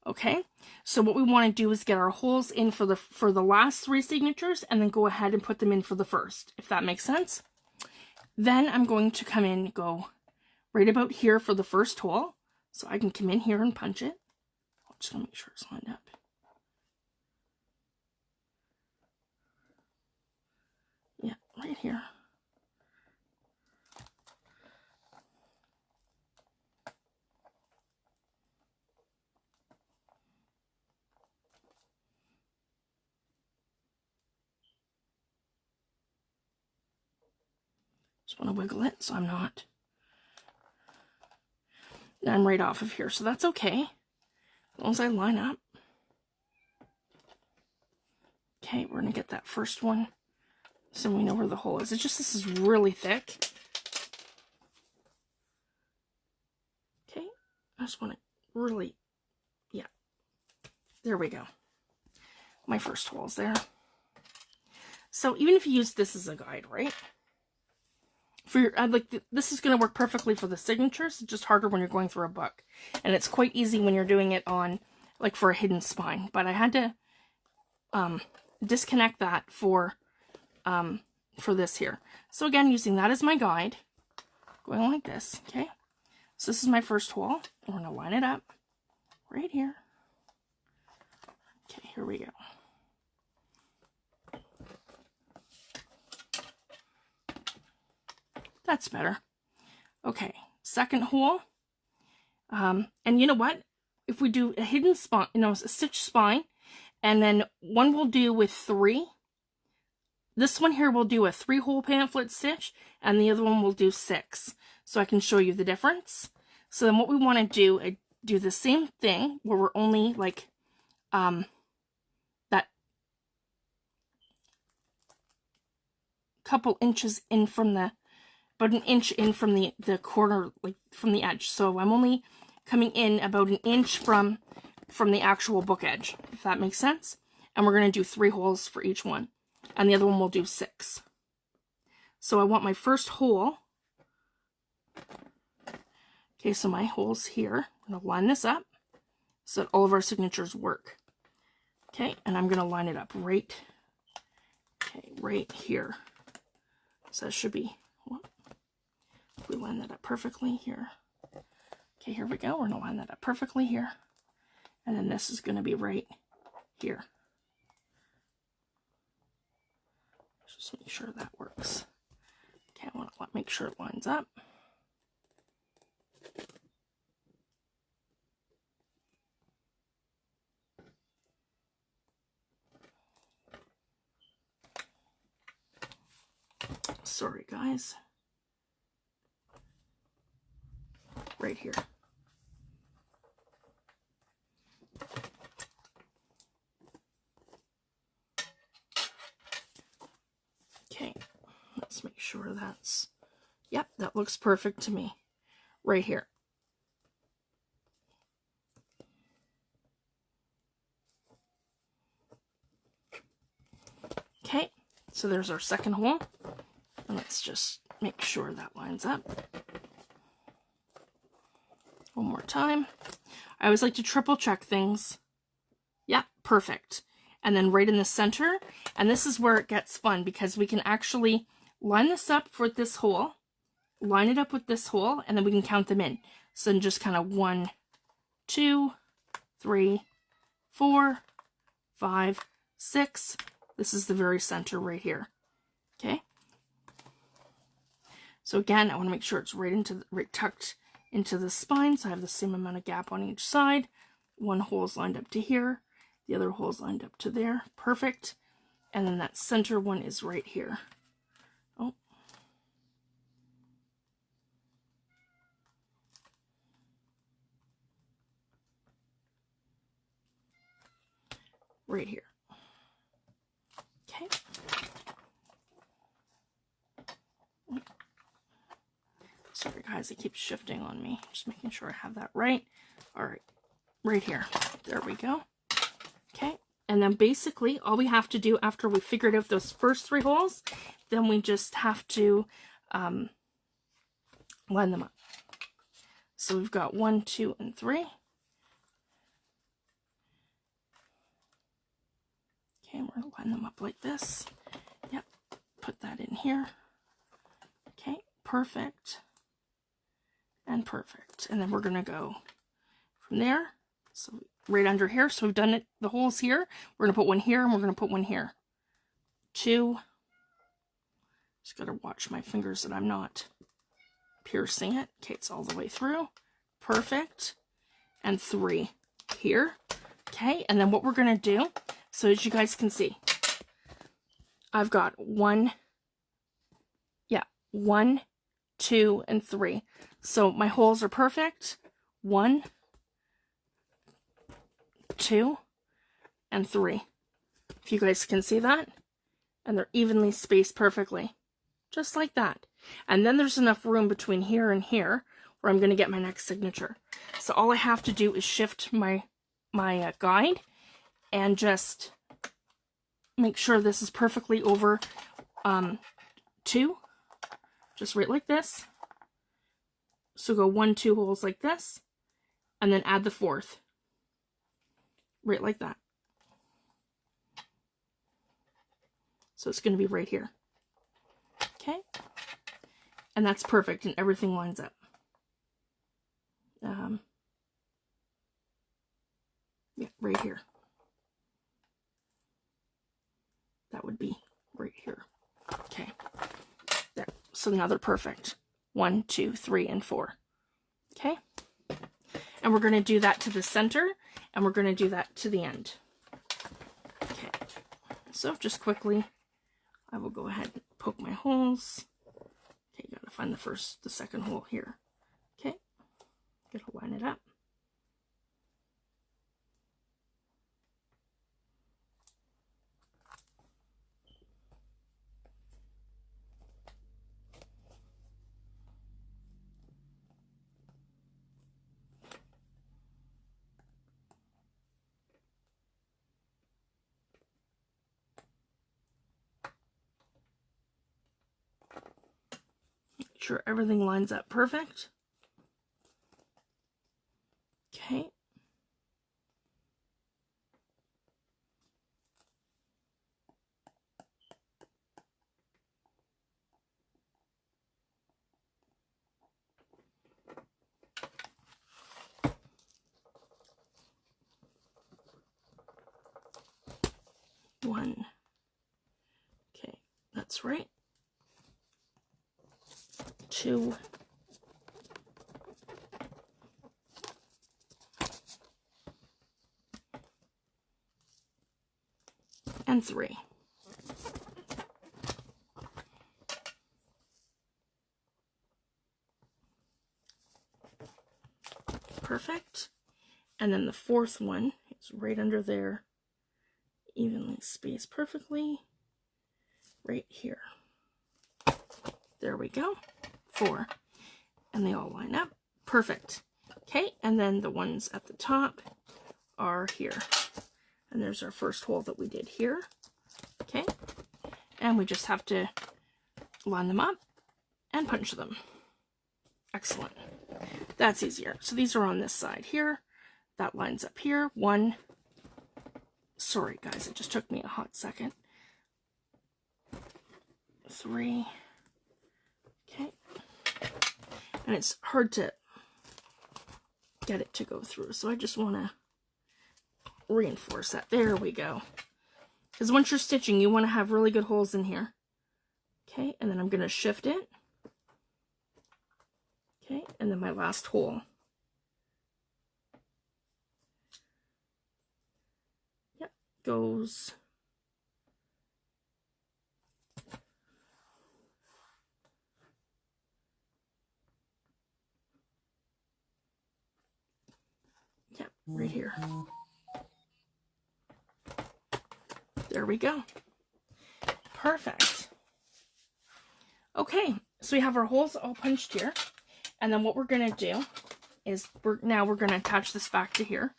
Okay, so what we want to do is get our holes in for the last 3 signatures, and then go ahead and put them in for the first, if that makes sense. Then I'm going to come in, go right about here for the first hole, so I can come in here and punch it. I'm just going to make sure it's lined up. Yeah, right here. Just want to wiggle it so I'm not. I'm right off of here, so that's okay, as long as I line up. Okay, we're going to get that first one so we know where the hole is. It's just this is really thick. Okay, I just want to really, yeah, there we go. My first hole's there. So even if you use this as a guide, right? For your, this is going to work perfectly for the signatures. It's just harder when you're going through a book. And it's quite easy when you're doing it on, like, for a hidden spine. But I had to disconnect that for this here. So again, using that as my guide, going like this, okay? So this is my first hole. We're going to line it up right here. Okay, here we go. That's better. Okay, second hole. And you know what? If we do a hidden spine, a stitch spine, and then one we'll do with 3. This one here will do a 3-hole pamphlet stitch, and the other one will do 6. So I can show you the difference. So then what we want to do the same thing, where we're only like, that couple inches in from the, about an inch in from the corner, like from the edge. So I'm only coming in about an inch from the actual book edge, if that makes sense. And we're going to do 3 holes for each one. And the other one will do 6. So I want my first hole. Okay, so my hole's here. I'm going to line this up so that all of our signatures work. Okay, and I'm going to line it up right here. So that should be, if we line that up perfectly here. Okay, here we go. We're going to line that up perfectly here. And then this is going to be right here. Just make sure that works. Okay, I want to make sure it lines up. Sorry, guys. Right here. Okay, let's make sure that's, yep, that looks perfect to me. Right here. Okay, so there's our second hole. And let's just make sure that lines up. One more time. I always like to triple check things. Yep, perfect. And then right in the center, and this is where it gets fun, because we can actually line this up for this hole, line it up with this hole, and then we can count them in. So then just kind of 1, 2, 3, 4, 5, 6. This is the very center right here. Okay. So again, I want to make sure it's right tucked into the spine, so I have the same amount of gap on each side. One hole is lined up to here, the other hole is lined up to there. Perfect. And then that center one is right here. Oh. right here. Okay. Sorry guys, it keeps shifting on me. Just making sure I have that right. All right, right here. There we go. Okay, and then basically all we have to do after we figured out those first 3 holes, then we just have to line them up. So we've got 1, 2, and 3. Okay, we're going to line them up like this. Yep, put that in here. Okay, perfect. And perfect. And then we're going to go from there. So right under here. So we've done it, the holes here. We're going to put one here and we're going to put one here. 2. Just got to watch my fingers that I'm not piercing it. Okay, it's all the way through. Perfect. And 3 here. Okay, and then what we're going to do, so as you guys can see, I've got 1, 2, and 3. So my holes are perfect. 1, 2, and 3. If you guys can see that. And they're evenly spaced perfectly. Just like that. And then there's enough room between here and here where I'm going to get my next signature. So all I have to do is shift my guide and just make sure this is perfectly over 2. Just right like this. So go 1, 2 holes like this, and then add the 4th. Right like that. So it's going to be right here. Okay? And that's perfect, and everything lines up. Yeah, right here. That would be right here. Okay. There. So now they're perfect. 1, 2, 3, and 4. Okay? And we're going to do that to the center, and we're going to do that to the end. Okay. So just quickly, I will go ahead and poke my holes. Okay, you got to find the second hole here. Okay. Gotta line it up. Make sure everything lines up perfect. Okay. One. Okay, that's right. 2. And 3. Perfect. And then the 4th one is right under there, evenly spaced perfectly, right here. There we go. 4. And they all line up. Perfect. Okay, and then the ones at the top are here. And there's our first hole that we did here. Okay, and we just have to line them up and punch them. Excellent. That's easier. So these are on this side here. That lines up here. 1. Sorry, guys, it just took me a hot second. 3. Okay. And it's hard to get it to go through, so I just want to reinforce that. There we go. Because once you're stitching, you want to have really good holes in here. Okay, and then I'm going to shift it. Okay, and then my last hole. Yep, goes right here. There we go. Perfect. Okay, so we have our holes all punched here. And then what we're going to do is we're going to attach this back to here.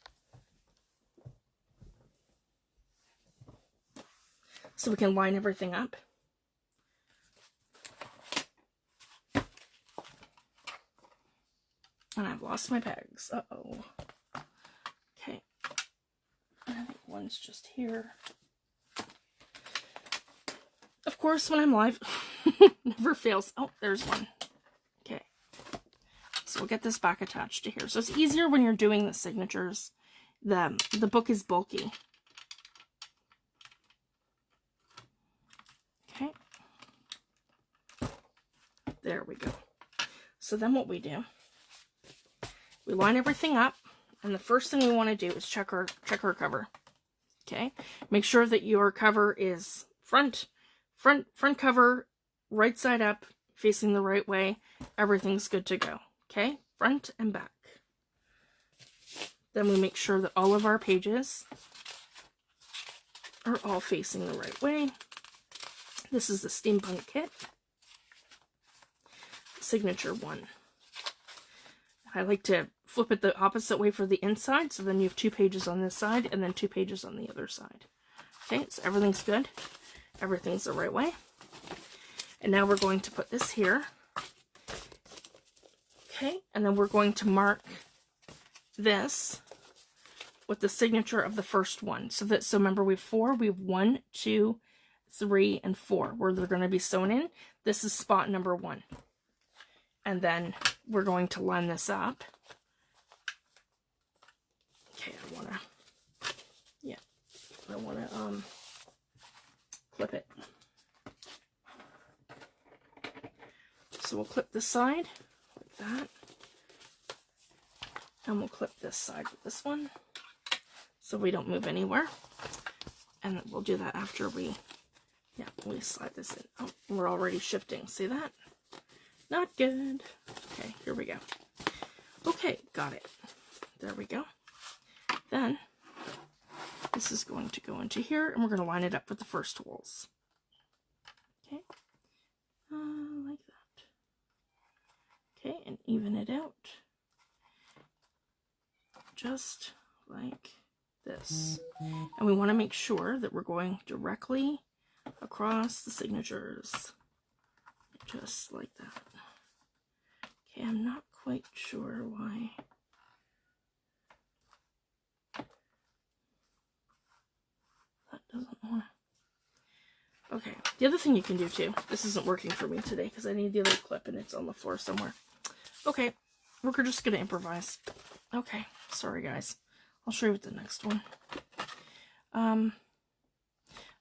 So we can line everything up. And I've lost my pegs. Uh-oh. Okay. I think one's just here. Of course, when I'm live, never fails. Oh, there's one. Okay. So we'll get this back attached to here. So it's easier when you're doing the signatures. The book is bulky. Okay. There we go. So then what we do, we line everything up, and the first thing we want to do is check our cover. Okay? Make sure that your cover is front cover, right side up, facing the right way. Everything's good to go. Okay? Front and back. Then we make sure that all of our pages are all facing the right way. This is the Steampunk kit. Signature 1. I like to flip it the opposite way for the inside, so then you have 2 pages on this side and then 2 pages on the other side. Okay, so everything's good. Everything's the right way. And now we're going to put this here. Okay, and then we're going to mark this with the signature of the first one. So remember we have 4, we have 1, 2, 3, and 4 where they're going to be sewn in. This is spot number 1. And then we're going to line this up. Okay, I want to clip it. So we'll clip this side like that. And we'll clip this side with this one so we don't move anywhere. And we'll do that after we slide this in. Oh, we're already shifting. See that? Not good. Okay, here we go. Okay, got it. There we go. Then, this is going to go into here, and we're going to line it up with the first holes. Okay. Like that. Okay, and even it out. Just like this. And we want to make sure that we're going directly across the signatures. Just like that. Okay, I'm not quite sure why. That doesn't want to. Okay, the other thing you can do too, this isn't working for me today because I need the other clip and it's on the floor somewhere. Okay, we're just going to improvise. Okay, sorry guys. I'll show you with the next one.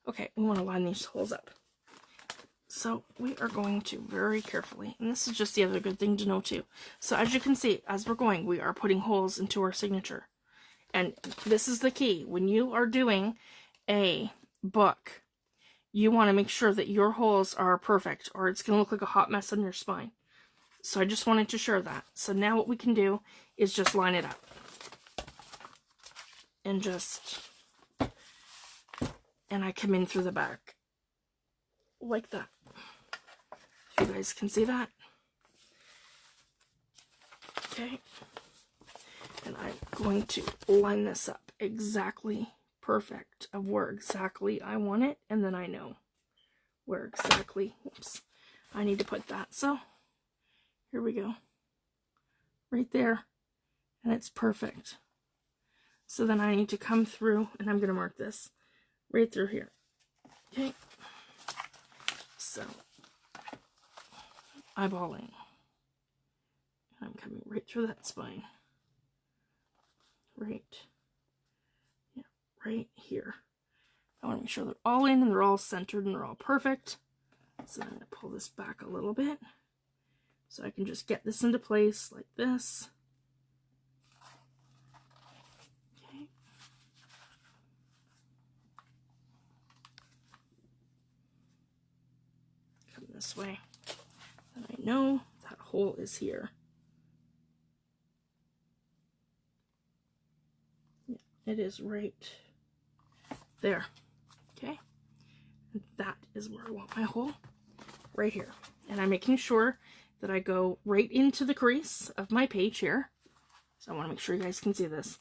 Okay, we want to line these holes up. So we are going to very carefully, and this is just the other good thing to know too. So as you can see, as we're going, we are putting holes into our signature. And this is the key. When you are doing a book, you want to make sure that your holes are perfect, or it's going to look like a hot mess on your spine. So I just wanted to share that. So now what we can do is just line it up. And I come in through the back. Like that. If you guys can see that. Okay. And I'm going to line this up exactly perfect of where exactly I want it. And then I know where exactly, oops, I need to put that. So here we go. Right there. And it's perfect. So then I need to come through, and I'm going to mark this right through here. Okay. So, eyeballing. I'm coming right through that spine. Right. Yeah, right here. I want to make sure they're all in and they're all centered and they're all perfect. So I'm going to pull this back a little bit so I can just get this into place like this. Okay. Come this way. And I know that hole is here. Yeah, it is right there. Okay. that is where I want my hole, right here. And I'm making sure that I go right into the crease of my page here. So I want to make sure you guys can see this.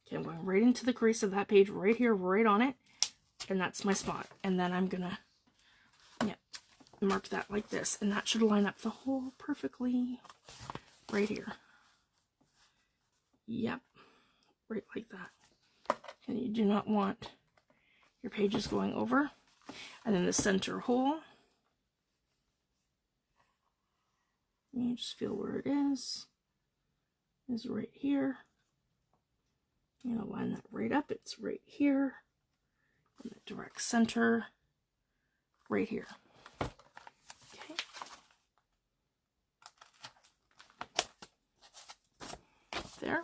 Okay, I'm going right into the crease of that page, right here, right on it. And that's my spot. And then I'm gonna, mark that like this. And that should line up the hole perfectly right here. Yep, right like that. And you do not want your pages going over. And then the center hole, you just feel where it is right here. I'm going to line that right up. It's right here. And the direct center, right here. Okay. There.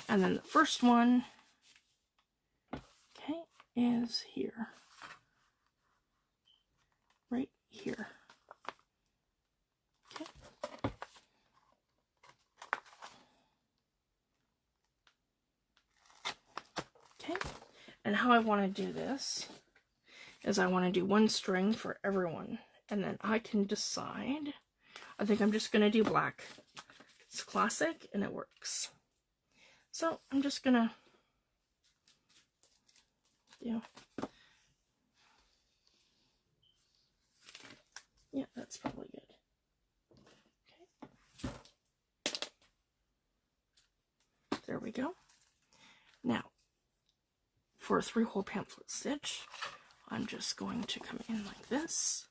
And then the first one, okay, is here. Right here. Okay. Okay. And how I want to do this is I want to do one string for everyone. And then I can decide. I think I'm just going to do black. It's classic and it works. So I'm just going to do. Yeah, that's probably good. Okay. There we go. Now, for a 3-hole pamphlet stitch, I'm just going to come in like this.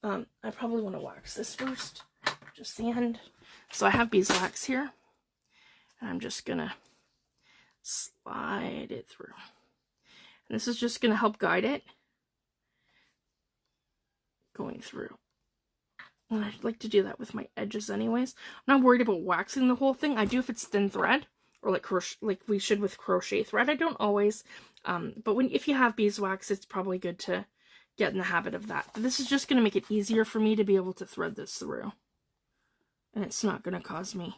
I probably want to wax this first, just the end. So I have beeswax here, and I'm just going to slide it through. And this is just going to help guide it going through. And I like to do that with my edges anyways. I'm not worried about waxing the whole thing. I do if it's thin thread, or like crochet, like we should with crochet thread. I don't always, but if you have beeswax, it's probably good to get in the habit of that. But this is just going to make it easier for me to be able to thread this through. And it's not going to cause me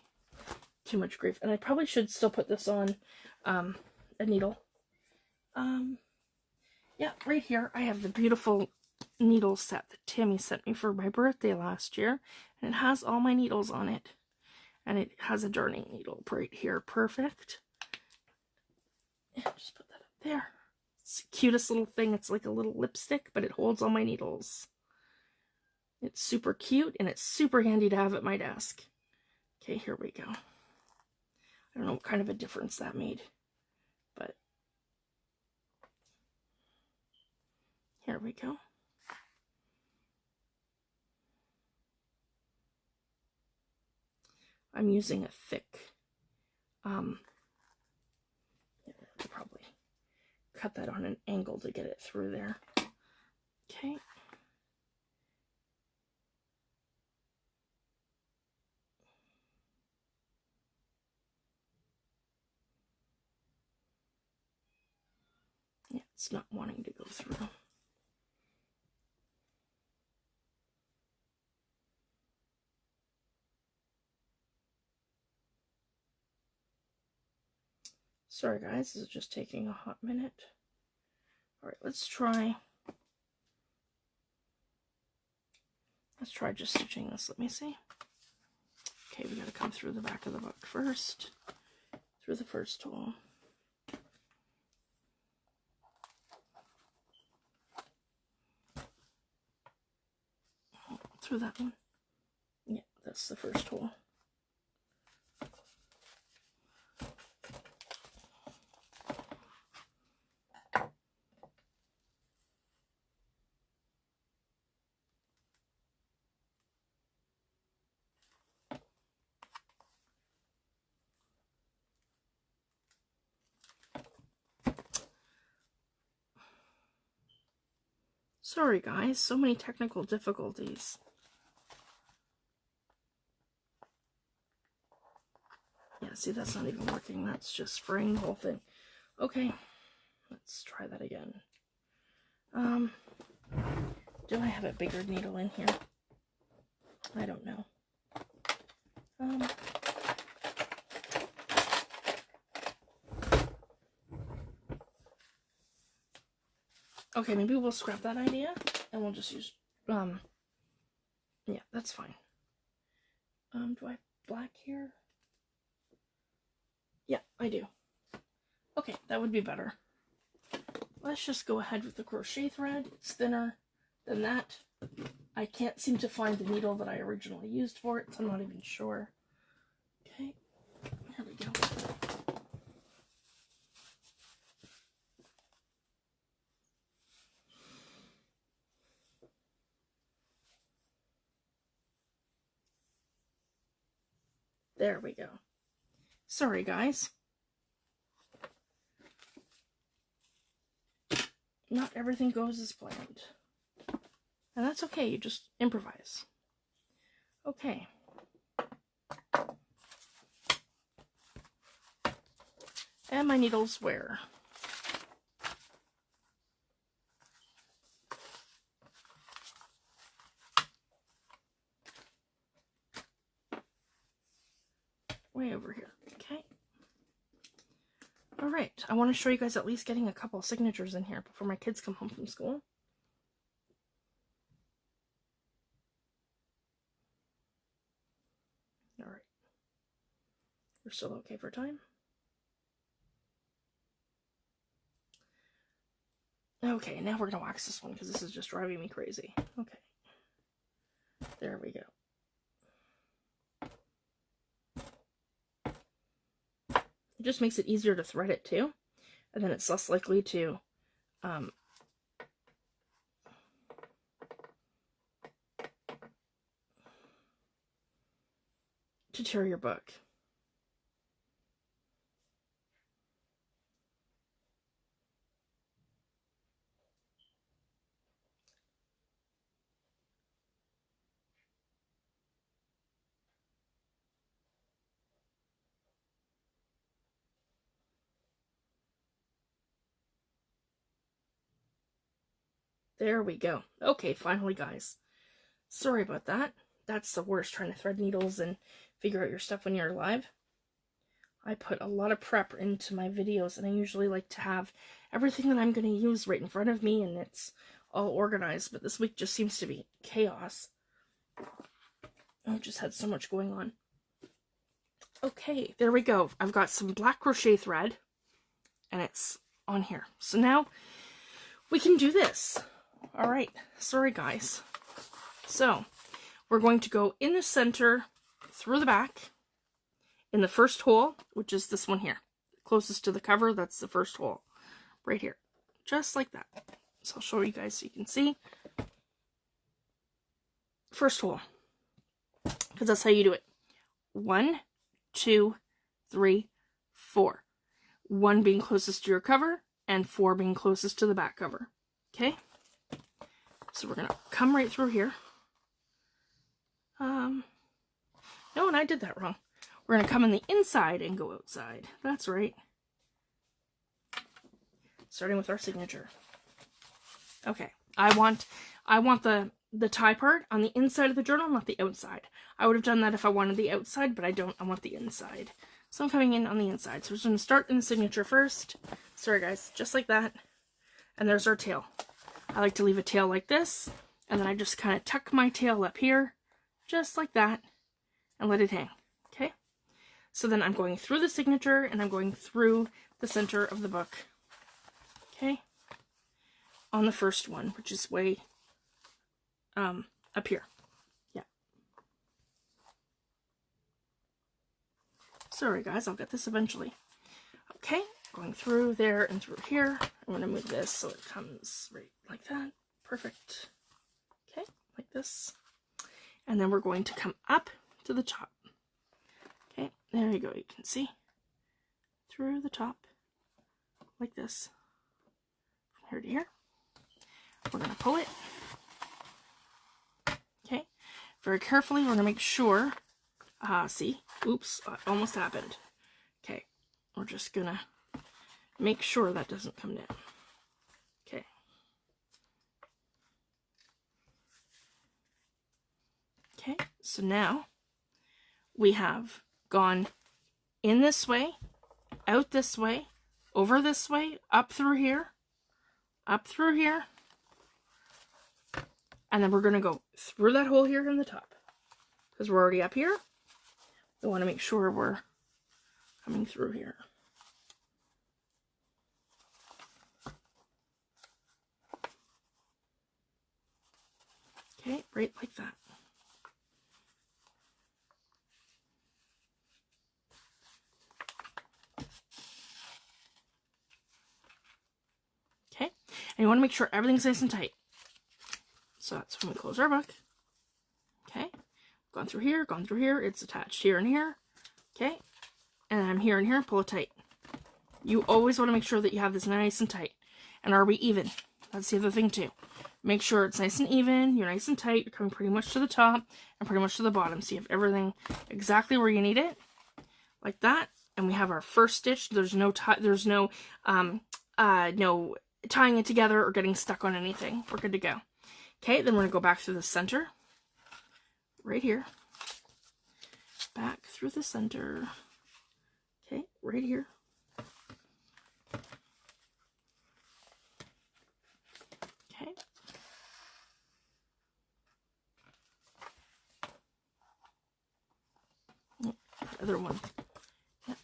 too much grief. And I probably should still put this on a needle. Yeah, right here I have the beautiful needle set that Tammy sent me for my birthday last year. And it has all my needles on it. And it has a darning needle right here. Perfect. Yeah, just put that up there. It's the cutest little thing. It's like a little lipstick, but it holds all my needles. It's super cute, and it's super handy to have at my desk. Okay, here we go. I don't know what kind of a difference that made, but here we go. I'm using a thick, I'll probably cut that on an angle to get it through there. Okay. Yeah, it's not wanting to go through. Sorry guys, this is just taking a hot minute. Alright, let's try just stitching this. Let me see. Okay, we gotta come through the back of the book first. Through the first hole. Through that one. Yeah, that's the first hole. Sorry guys, so many technical difficulties. Yeah, see, that's not even working. That's just fraying the whole thing. Okay, let's try that again. Do I have a bigger needle in here? I don't know. Okay, maybe we'll scrap that idea and we'll just use, yeah, that's fine. Do I have black here? Yeah, I do. Okay, that would be better. Let's just go ahead with the crochet thread. It's thinner than that. I can't seem to find the needle that I originally used for it, so I'm not even sure. Okay, here we go. There we go. Sorry, guys. Not everything goes as planned. And that's okay, you just improvise. Okay. And my needles where? Way over here. Okay. Alright, I want to show you guys at least getting a couple signatures in here before my kids come home from school. Alright. We're still okay for time? Okay, now we're going to wax this one because this is just driving me crazy. Okay. There we go. It just makes it easier to thread it too, and then it's less likely to tear your book. There we go. Okay, finally, guys. Sorry about that. That's the worst, trying to thread needles and figure out your stuff when you're live. I put a lot of prep into my videos, and I usually like to have everything that I'm going to use right in front of me, and it's all organized, but this week just seems to be chaos. I've just had so much going on. Okay, there we go. I've got some black crochet thread, and it's on here. So now we can do this. All right, sorry guys. So we're going to go in the center, through the back, in the first hole, which is this one here. Closest to the cover, that's the first hole. Right here. Just like that. So I'll show you guys so you can see. First hole. Because that's how you do it. 1, 2, 3, 4. 1 being closest to your cover, and 4 being closest to the back cover. Okay? So we're going to come right through here. No, and I did that wrong. We're going to come in the inside and go outside. That's right. Starting with our signature. Okay. I want the tie part on the inside of the journal, not the outside. I would have done that if I wanted the outside, but I don't. I want the inside. So I'm coming in on the inside. So we're just going to start in the signature first. Sorry, guys. Just like that. And there's our tail. I like to leave a tail like this. And then I just kind of tuck my tail up here. Just like that. And let it hang. Okay? So then I'm going through the signature, and I'm going through the center of the book. Okay? On the first one, which is way up here. Yeah. Sorry guys, I'll get this eventually. Okay, going through there and through here. I'm going to move this so it comes right like that. Perfect. Okay, like this. And then we're going to come up to the top. Okay, there you go. You can see through the top like this. From here to here. We're going to pull it. Okay, very carefully. We're going to make sure. See? Oops, almost happened. Okay, we're just going to make sure that doesn't come down. Okay. Okay, so now we have gone in this way, out this way, over this way, up through here, up through here, and then we're going to go through that hole here in the top, because we're already up here. We want to make sure we're coming through here. Okay, right like that. Okay, and you want to make sure everything's nice and tight. So that's when we close our book. Okay, gone through here, it's attached here and here. Okay, and I'm here and here, pull it tight. You always want to make sure that you have this nice and tight. And are we even? That's the other thing too. Make sure it's nice and even, you're nice and tight, you're coming pretty much to the top and pretty much to the bottom. So you have everything exactly where you need it, like that. And we have our first stitch. There's no no tying it together or getting stuck on anything. We're good to go. Okay, then we're gonna go back through the center, right here, back through the center. Okay, right here. Okay. The other one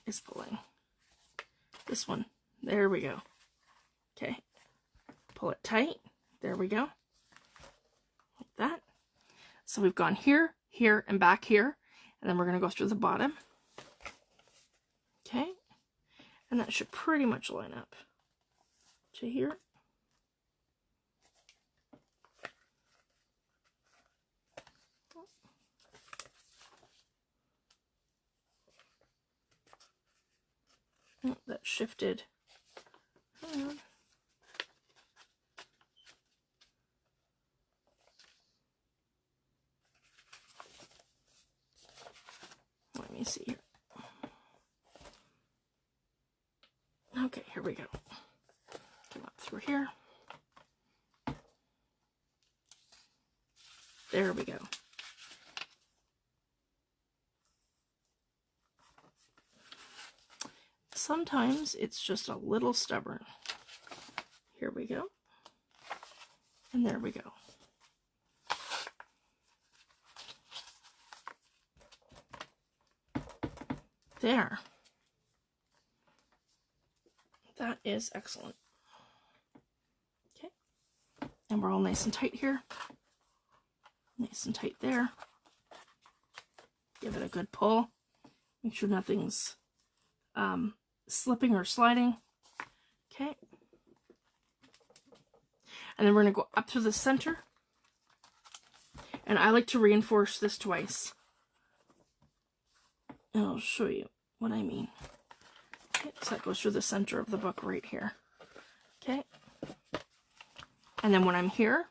is pulling. This one, there we go. Okay, pull it tight. There we go. Like that. So we've gone here, here, and back here, and then we're going to go through the bottom. Okay, and that should pretty much line up to here. Oh, that shifted. Hang on. Let me see here. Okay, here we go. Come up through here. There we go. Sometimes it's just a little stubborn. Here we go. And there we go. There. That is excellent. Okay. And we're all nice and tight here. Nice and tight there. Give it a good pull. Make sure nothing's slipping or sliding. Okay. And then we're going to go up through the center. And I like to reinforce this twice. And I'll show you what I mean. Okay, so that goes through the center of the book right here. Okay. And then when I'm here,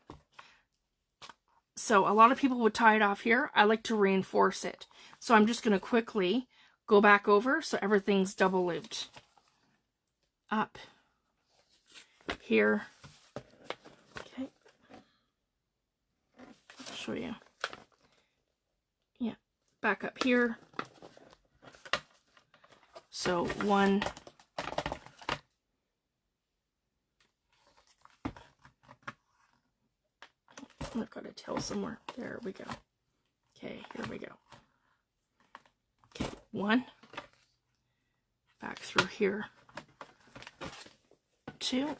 so a lot of people would tie it off here. I like to reinforce it. So I'm just going to quickly go back over so everything's double looped. Up. Here. Okay. I'll show you. Yeah. Back up here. So one. I've got a tail somewhere. There we go. Okay, here we go. Okay, one. Back through here. Two.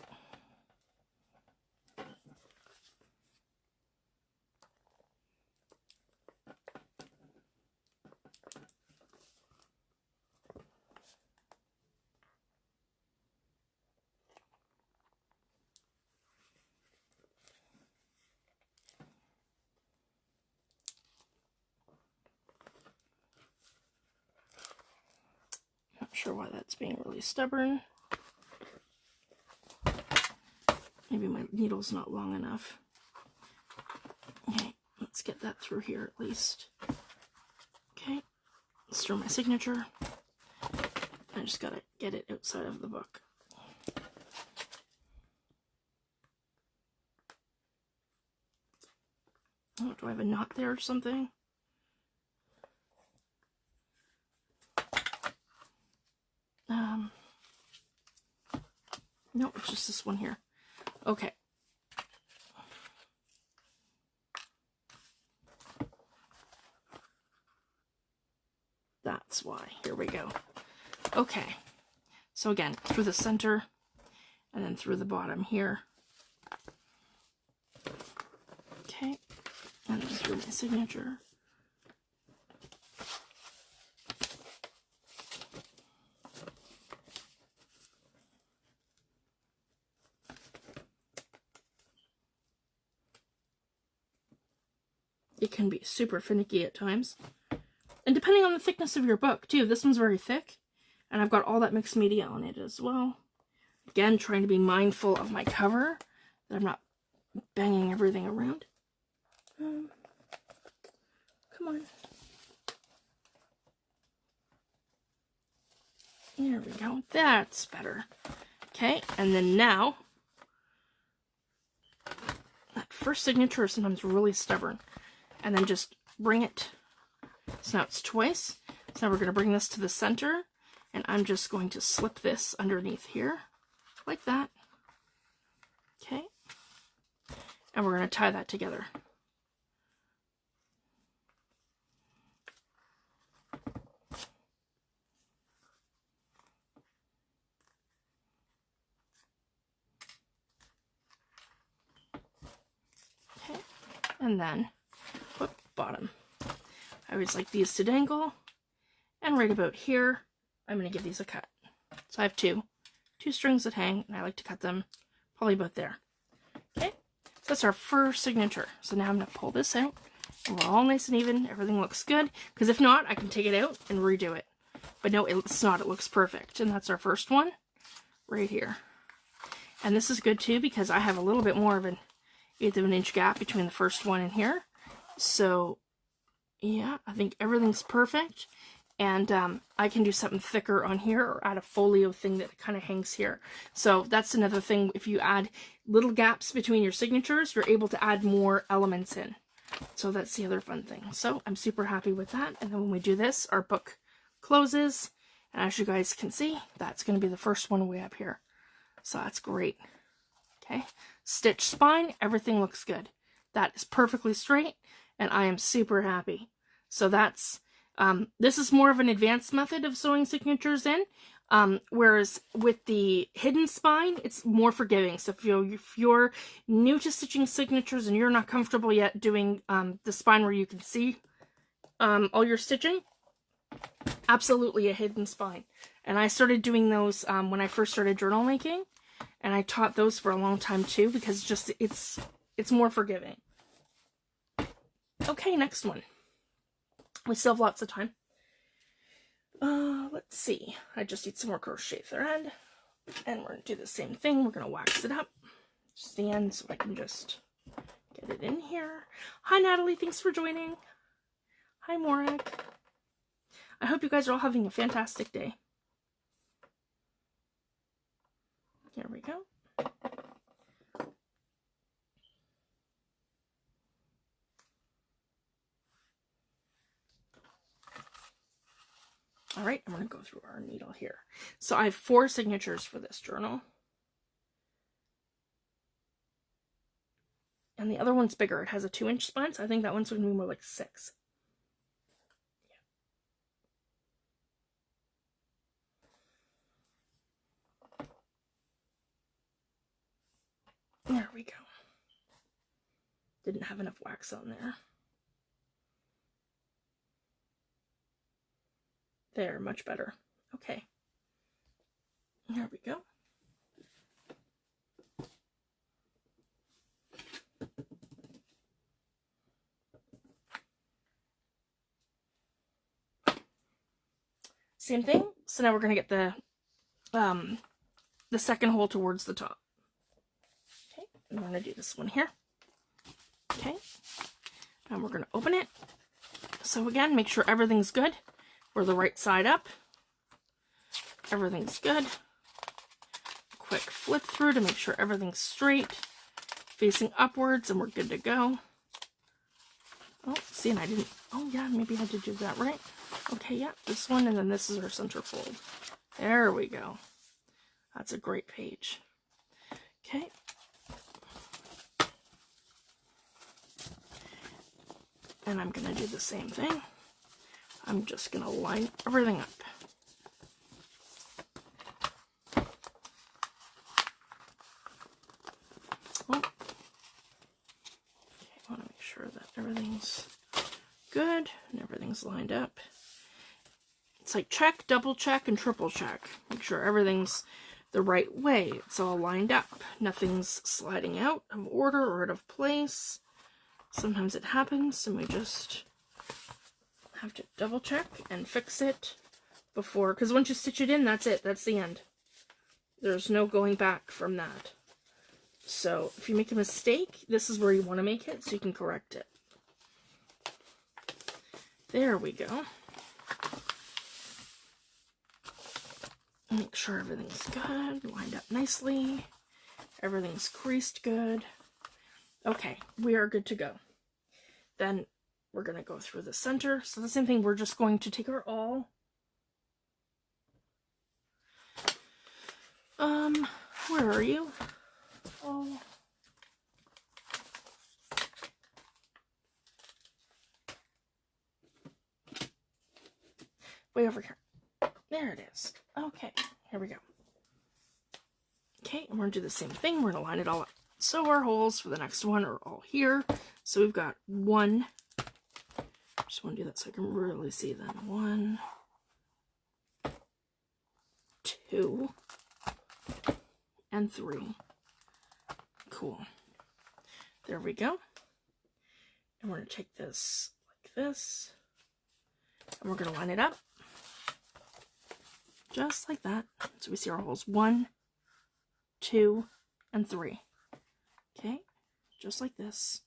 Not sure why that's being really stubborn. Maybe my needle's not long enough. Okay, let's get that through here at least. Okay, let's throw my signature. I just gotta get it outside of the book. Oh, do I have a knot there or something? No, it's just this one here. Okay. That's why. Here we go. Okay. So again, through the center and then through the bottom here. Okay. And then through my signature. It can be super finicky at times. And depending on the thickness of your book, too. This one's very thick. And I've got all that mixed media on it as well. Again, trying to be mindful of my cover. That I'm not banging everything around. Come on. There we go. That's better. Okay, and then now, that first signature is sometimes really stubborn. And then just bring it. So now it's twice. So now we're going to bring this to the center. And I'm just going to slip this underneath here. Like that. Okay. And we're going to tie that together. Okay. And then, whoop, bottom. I always like these to dangle. And right about here, I'm going to give these a cut. So I have two strings that hang, and I like to cut them probably about there. Okay, so that's our first signature. So now I'm going to pull this out, and we're all nice and even. Everything looks good, because if not, I can take it out and redo it. But no, it's not. It looks perfect, and that's our first one right here. And this is good too, because I have a little bit more of an 1/8 of an inch gap between the first one and here. So yeah, I think everything's perfect. And I can do something thicker on here or add a folio thing that kind of hangs here. So that's another thing. If you add little gaps between your signatures, you're able to add more elements in. So that's the other fun thing. So I'm super happy with that. And then when we do this, our book closes. And as you guys can see, that's going to be the first one way up here. So that's great. Okay. Stitch spine, everything looks good. That is perfectly straight. And I am super happy. So that's... this is more of an advanced method of sewing signatures in, whereas with the hidden spine, it's more forgiving. So if you're new to stitching signatures and you're not comfortable yet doing the spine where you can see all your stitching, absolutely a hidden spine. And I started doing those when I first started journal making, and I taught those for a long time too, because just it's more forgiving. Okay, next one. We still have lots of time. Let's see. I just need some more crochet thread. And we're going to do the same thing. We're going to wax it up. Just the end so I can just get it in here. Hi, Natalie. Thanks for joining. Hi, Morag. I hope you guys are all having a fantastic day. Here we go. All right, I'm going to go through our needle here. So I have 4 signatures for this journal. And the other one's bigger. It has a 2-inch spine, so I think that one's going to be more like 6. There we go. Didn't have enough wax on there. There, much better. Okay. There we go. Same thing. So now we're going to get the second hole towards the top. Okay, I'm going to do this one here. Okay, and we're going to open it. So again, make sure everything's good. We're the right side up. Everything's good. Quick flip through to make sure everything's straight, facing upwards, and we're good to go. Oh, see, and I didn't, oh yeah, maybe I had to do that right. Okay, yeah, this one, and then this is our center fold. There we go. That's a great page. Okay, And I'm going to do the same thing. I'm just going to line everything up. Oh. Okay, I want to make sure that everything's good and everything's lined up. It's like check, double check, and triple check. Make sure everything's the right way. It's all lined up. Nothing's sliding out of order or out of place. Sometimes it happens and we just have to double check and fix it before, because once you stitch it in, that's it. That's the end. There's no going back from that. So if you make a mistake, this is where you want to make it so you can correct it. There we go. Make sure everything's good, lined up nicely. Everything's creased good. Okay, we are good to go. Then we're going to go through the center. So the same thing, we're just going to take our awl. Where are you? Oh. Way over here. There it is. Okay, here we go. Okay, and we're going to do the same thing. We're going to line it all up. So our holes for the next one are all here. So we've got one. Just want to do that so I can really see them. 1, 2, and 3. Cool. There we go. And we're going to take this like this. And we're going to line it up. Just like that. So we see our holes 1, 2, and 3. Okay, just like this.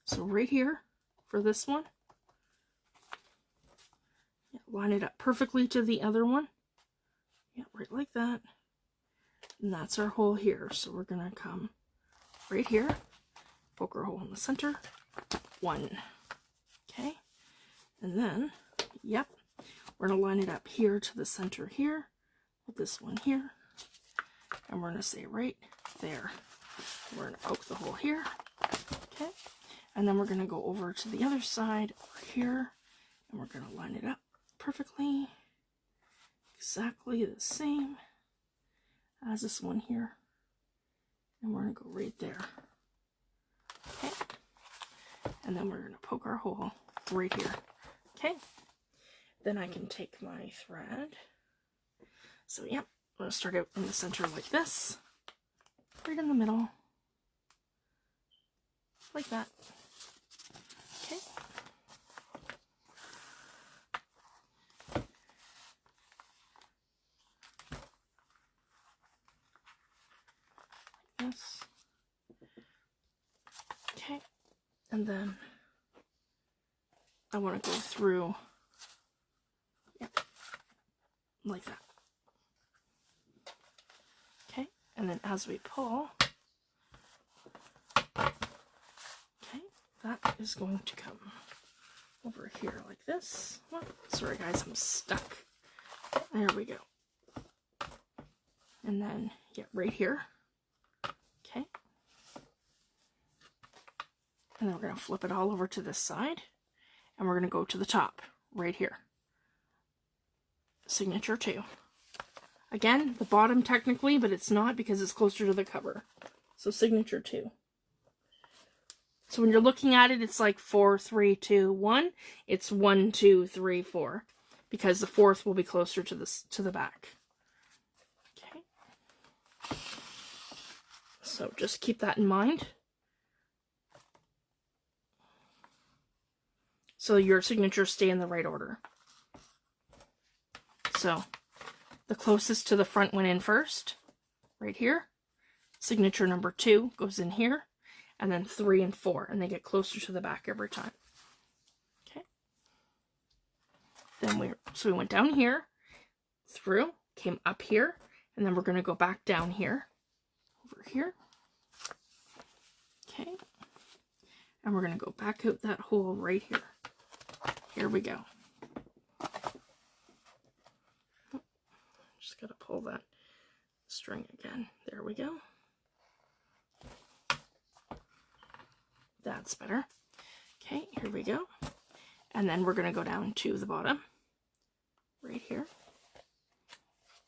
So right here for this one, yeah, line it up perfectly to the other one. Yeah, right like that. And that's our hole here. So we're gonna come right here, poke our hole in the center, 1. Okay, and then, yep, we're gonna line it up here to the center here, with this one here, and we're gonna say right there. We're going to poke the hole here, okay, and then we're going to go over to the other side over here, and we're going to line it up perfectly, exactly the same as this one here, and we're going to go right there, okay, and then we're going to poke our hole right here, okay. Then I can take my thread, so yep, I'm going to start out in the center like this, right in the middle, like that. Okay. Like this. Okay. And then I want to go through, yep, like that. Okay. And then as we pull, that is going to come over here like this. Oh, sorry guys, I'm stuck. There we go. And then, yeah, right here. Okay. And then we're going to flip it all over to this side. And we're going to go to the top, right here. Signature 2. Again, the bottom technically, but it's not because it's closer to the cover. So signature 2. So when you're looking at it, it's like 4, 3, 2, 1. It's 1, 2, 3, 4, because the 4th will be closer to the back. Okay. So just keep that in mind. So your signatures stay in the right order. So the closest to the front went in first, right here. Signature number 2 goes in here. And then 3 and 4, and they get closer to the back every time. Okay. Then we went down here, through, came up here, and then we're going to go back down here, over here. Okay. And we're going to go back out that hole right here. Here we go. Just got to pull that string again. There we go. That's better. Okay, here we go. And then we're going to go down to the bottom, right here.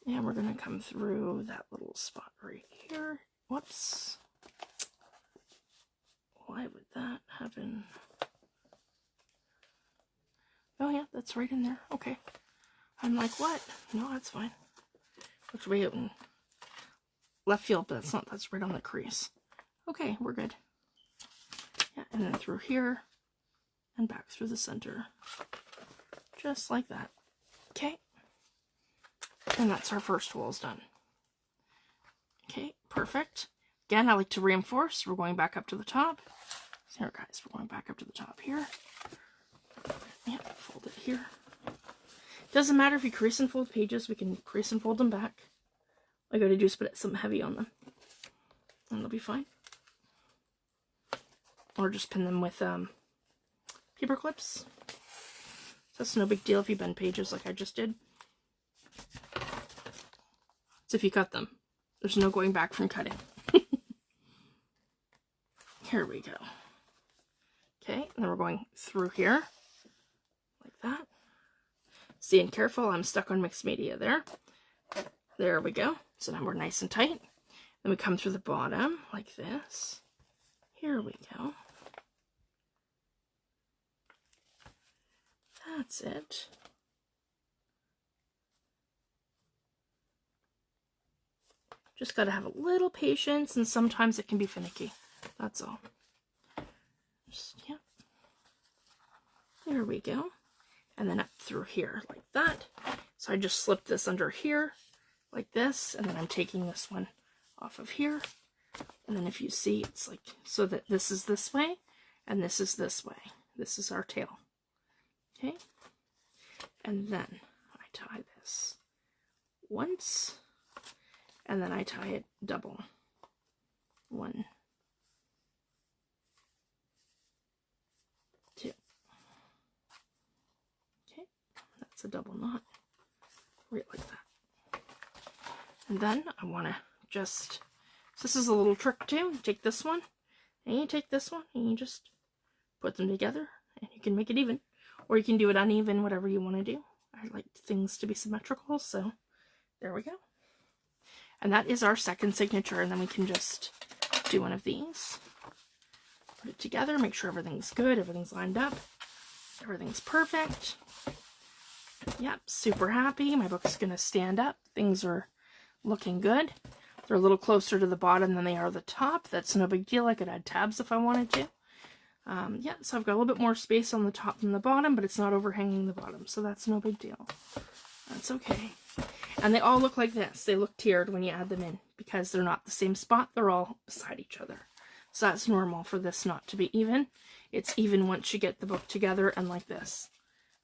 And we're going to come through that little spot right here. Whoops. Why would that happen? Oh yeah, that's right in there. Okay. I'm like, what? No, that's fine. Looks way out in left field, but that's not. That's right on the crease. Okay, we're good. Yeah, and then through here and back through the center. Just like that. Okay. And that's our first walls done. Okay, perfect. Again, I like to reinforce. We're going back up to the top. Here, guys, we're going back up to the top here. Yeah, fold it here. Doesn't matter if you crease and fold pages, we can crease and fold them back. All I gotta do is put something heavy on them, and they'll be fine. Or just pin them with paper clips. That's no big deal if you bend pages like I just did. It's if you cut them. There's no going back from cutting. Here we go. Okay, and then we're going through here, like that. See, and careful, I'm stuck on mixed media there. There we go. So now we're nice and tight. Then we come through the bottom, like this. Here we go. That's it. Just gotta have a little patience, and sometimes it can be finicky. That's all. Just, yeah. There we go. And then up through here like that. So I just slipped this under here like this, and then I'm taking this one off of here. And then if you see, it's like, so that this is this way and this is this way. This is our tail. Okay. And then I tie this once, and then I tie it double. 1, 2. Okay, that's a double knot, right like that. And then I want to just, so this is a little trick too. Take this one, and you take this one, and you just put them together, and you can make it even. Or you can do it uneven, whatever you want to do. I like things to be symmetrical, so there we go. And that is our second signature, and then we can just do one of these. Put it together, make sure everything's good, everything's lined up, everything's perfect. Yep, super happy. My book's going to stand up. Things are looking good. They're a little closer to the bottom than they are the top. That's no big deal. I could add tabs if I wanted to. Yeah, so I've got a little bit more space on the top than the bottom, but it's not overhanging the bottom, so that's no big deal. That's okay. And they all look like this. They look tiered when you add them in, because they're not the same spot. They're all beside each other. So that's normal for this not to be even. It's even once you get the book together and like this.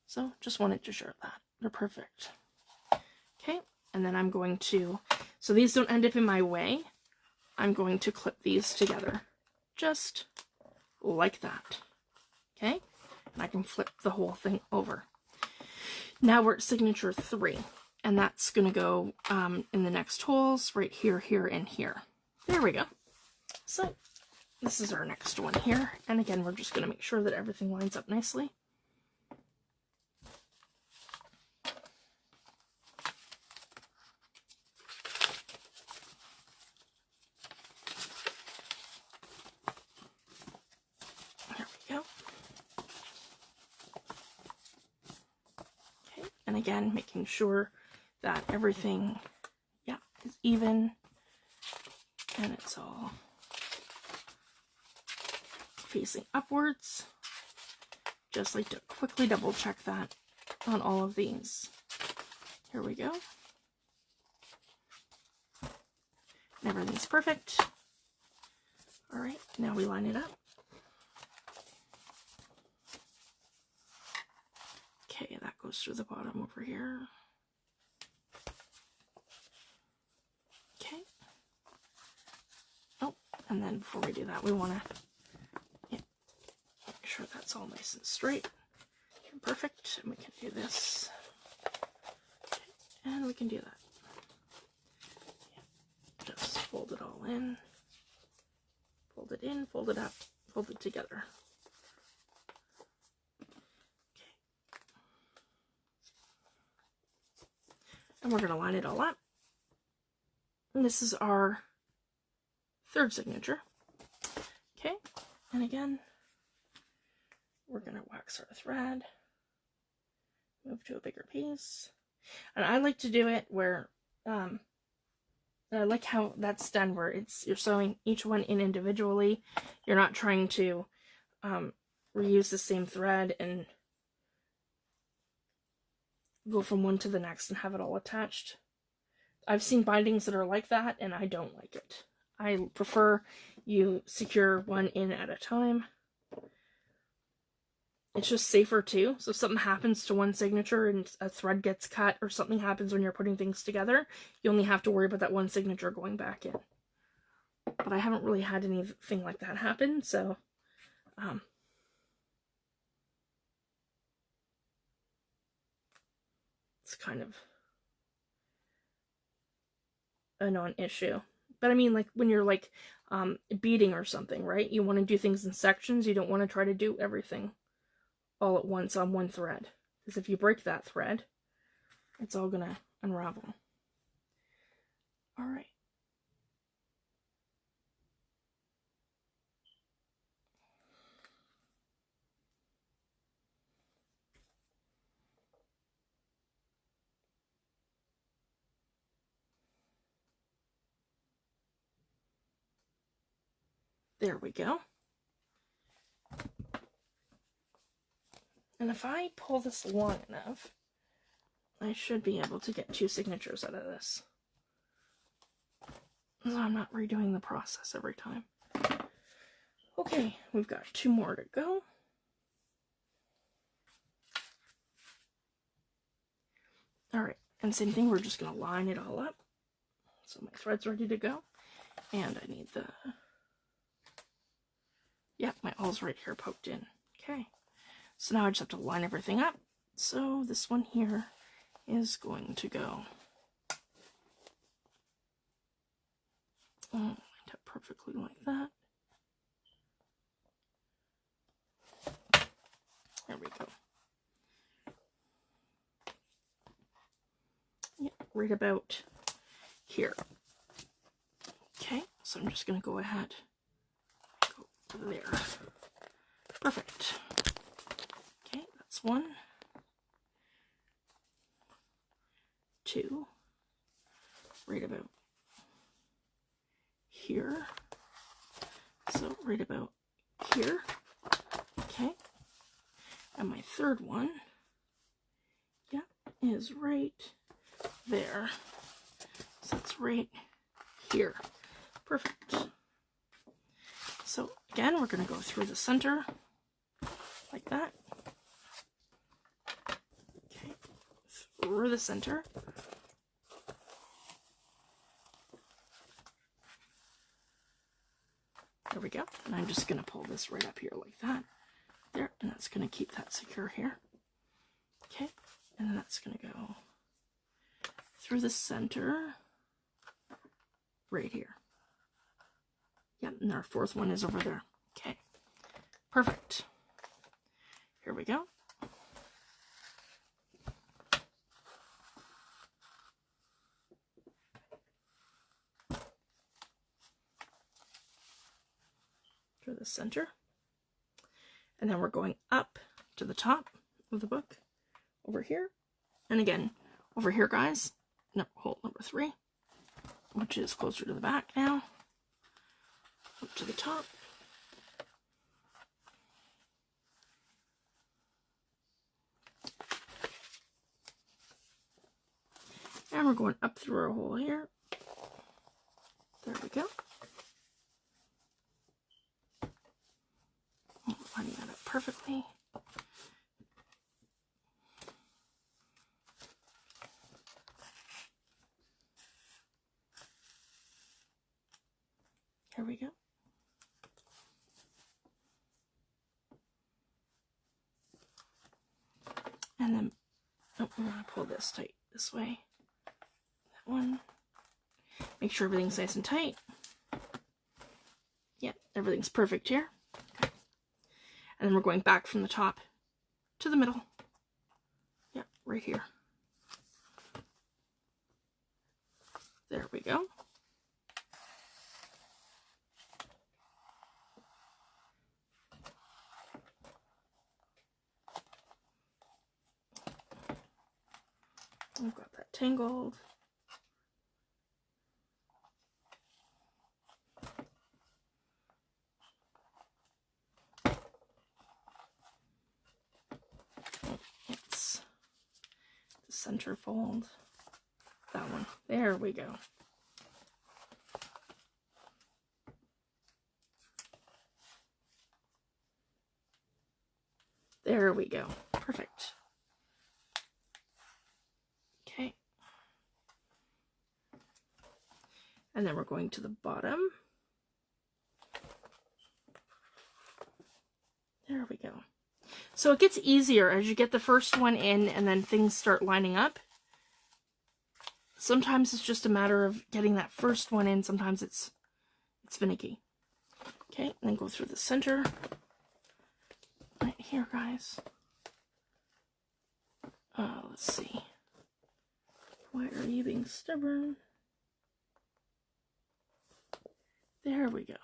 So just wanted to share that. They're perfect. Okay, and then I'm going to, so these don't end up in my way. I'm going to clip these together. Just like that. Okay, and I can flip the whole thing over. Now we're at signature 3, and that's going to go in the next holes right here, here, and here. There we go. So this is our next one here, and again we're just going to make sure that everything lines up nicely. And again, making sure that everything, yeah, is even, and it's all facing upwards. Just like to quickly double check that on all of these. Here we go. And everything's perfect. All right, now we line it up. Okay, that goes through the bottom over here. Okay. Oh, and then before we do that, we want to make sure that's all nice and straight and perfect. And we can do this. Okay, and we can do that. Yeah. Just fold it all in. Fold it in, fold it up, fold it together. And we're going to line it all up. And this is our third signature. Okay, and again, we're going to wax our thread, move to a bigger piece. And I like to do it where, I like how that's done, where you're sewing each one in individually. You're not trying to reuse the same thread and go from one to the next and have it all attached. I've seen bindings that are like that, and I don't like it. I prefer you secure one in at a time. It's just safer too. So if something happens to one signature and a thread gets cut or something happens when you're putting things together, you only have to worry about that one signature going back in. But I haven't really had anything like that happen, so it's kind of a non-issue. But I mean, like when you're like beading or something, right? You want to do things in sections. You don't want to try to do everything all at once on one thread. Because if you break that thread, it's all going to unravel. All right. There we go. And if I pull this long enough, I should be able to get 2 signatures out of this. So I'm not redoing the process every time. Okay, we've got 2 more to go. Alright, and same thing, we're just going to line it all up. So my thread's ready to go. And I need the... yeah, my awl right here poked in. Okay, so now I just have to line everything up. So this one here is going to go lined up perfectly like that. There we go. Yeah, right about here. Okay, so I'm just going to go ahead, go there. Perfect. Okay, that's 1, 2, right about here. So right about here. Okay. And my third one, yeah, is right there. So it's right here. Perfect. So again, we're going to go through the center like that. Okay, through the center. There we go. And I'm just going to pull this right up here like that. There, and that's going to keep that secure here. Okay, and then that's going to go through the center right here. Yep, and our 4th one is over there. Okay, perfect. Here we go. Through the center. And then we're going up to the top of the book over here. And again, over here, guys, hole number 3, which is closer to the back now. Up to the top. And we're going up through our hole here. There we go. Lining that up perfectly. Here we go. And then, oh, I'm going to pull this tight this way. That one. Make sure everything's nice and tight. Yep, everything's perfect here. Okay. And then we're going back from the top to the middle. Yep, right here. There we go. I've got that tangled. It's the center fold. That one. There we go. There we go. Perfect. Okay. And then we're going to the bottom. There we go. So it gets easier as you get the first one in and then things start lining up. Sometimes it's just a matter of getting that first one in. Sometimes it's finicky. Okay, and then go through the center. Right here, guys. Let's see. Why are you being stubborn? There we go.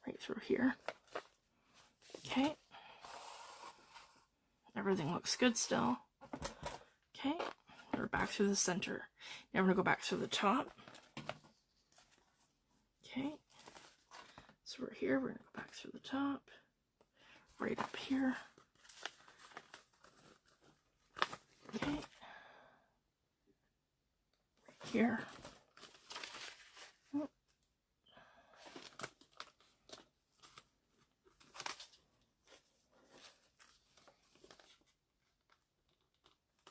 Right through here. Okay. Everything looks good still. Okay. We're back through the center. Now we're going to go back through the top. Okay. So we're here. We're going to go back through the top. Right up here. Okay. Right here. Oh.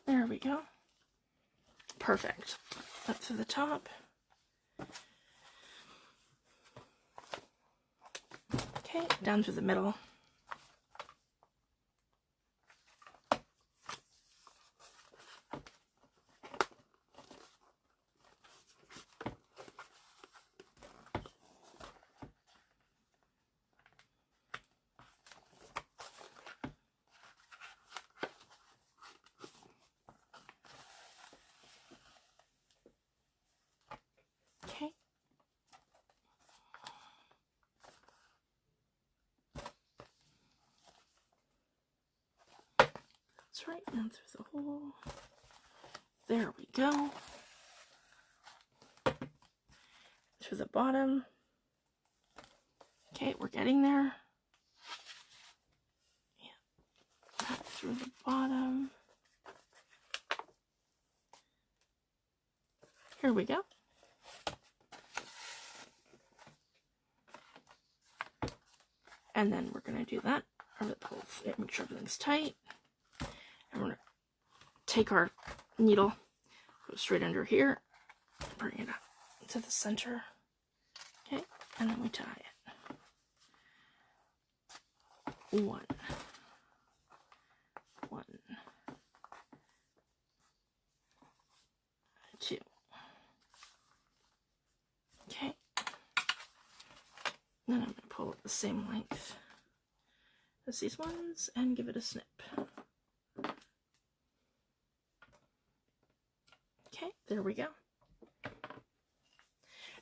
There we go. Perfect. Up to the top. Okay, down through the middle. Okay. That's right, down through the hole. There we go. To the bottom. Okay, we're getting there. Yeah. Back through the bottom. Here we go. And then we're going to do that. Make sure everything's tight. And we're going to take our needle, go straight under here, bring it up to the center. Okay, and then we tie it. One. Two. Okay. Then I'm going to pull it the same length as these ones and give it a snip. Okay, there we go.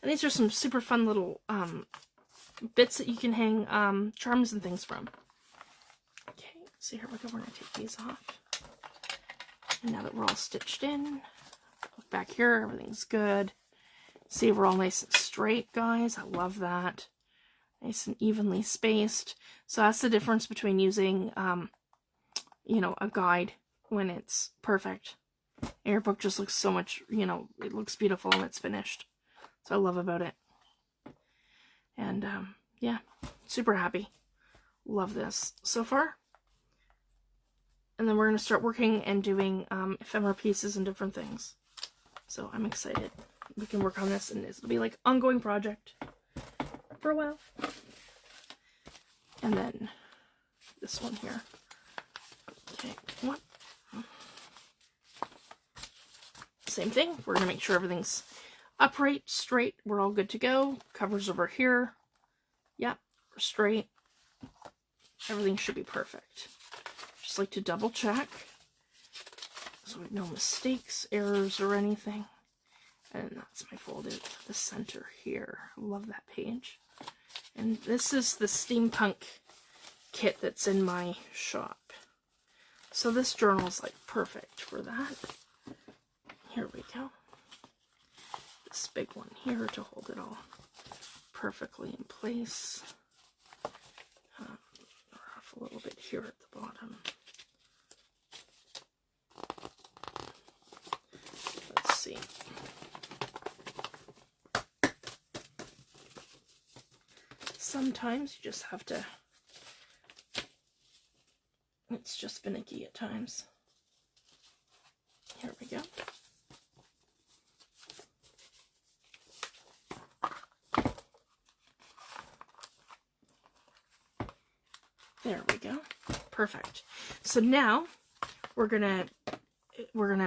And these are some super fun little bits that you can hang charms and things from. Okay, so here we go. We're going to take these off. And now that we're all stitched in, look back here, everything's good. See, we're all nice and straight, guys. I love that. Nice and evenly spaced. So that's the difference between using, you know, a guide when it's perfect. And your book just looks so much, you know, it looks beautiful when it's finished. So I love about it. And, yeah, super happy. Love this so far. And then we're going to start working and doing ephemera pieces and different things. So I'm excited. We can work on this, and this will be like an ongoing project for a while. And then this one here. Okay, what? Same thing. We're going to make sure everything's upright, straight. We're all good to go. Covers over here. Yep, we're straight. Everything should be perfect. Just like to double check. So so no mistakes, errors, or anything. And that's my folded, the center here. Love that page. And this is the Steampunk kit that's in my shop. So this journal is like perfect for that. Here we go. This big one here to hold it all perfectly in place. Off a little bit here at the bottom. Let's see. Sometimes you just have to, it's just finicky at times. Here we go. There we go. Perfect. So now we're gonna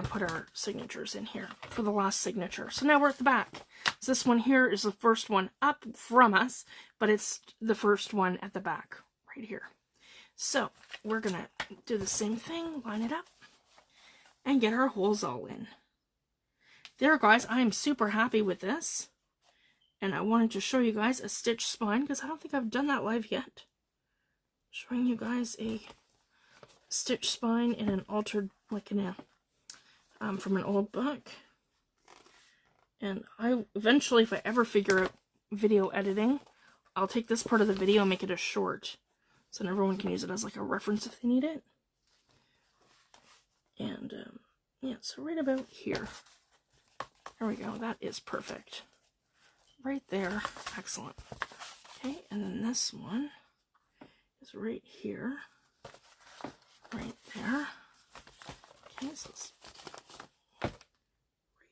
put our signatures in here for the last signature. So now we're at the back. So this one here is the first one up from us, but it's the first one at the back right here. So we're gonna do the same thing, line it up, and get our holes all in. There, guys, I am super happy with this. And I wanted to show you guys a stitch spine because I don't think I've done that live yet. Showing you guys a stitch spine in an altered, like in a, from an old book. And I eventually, if I ever figure out video editing, I'll take this part of the video and make it a short. So that everyone can use it as like a reference if they need it. And, yeah, so right about here. There we go, that is perfect. Right there, excellent. Okay, and then this one is right here, right there. Okay, so it's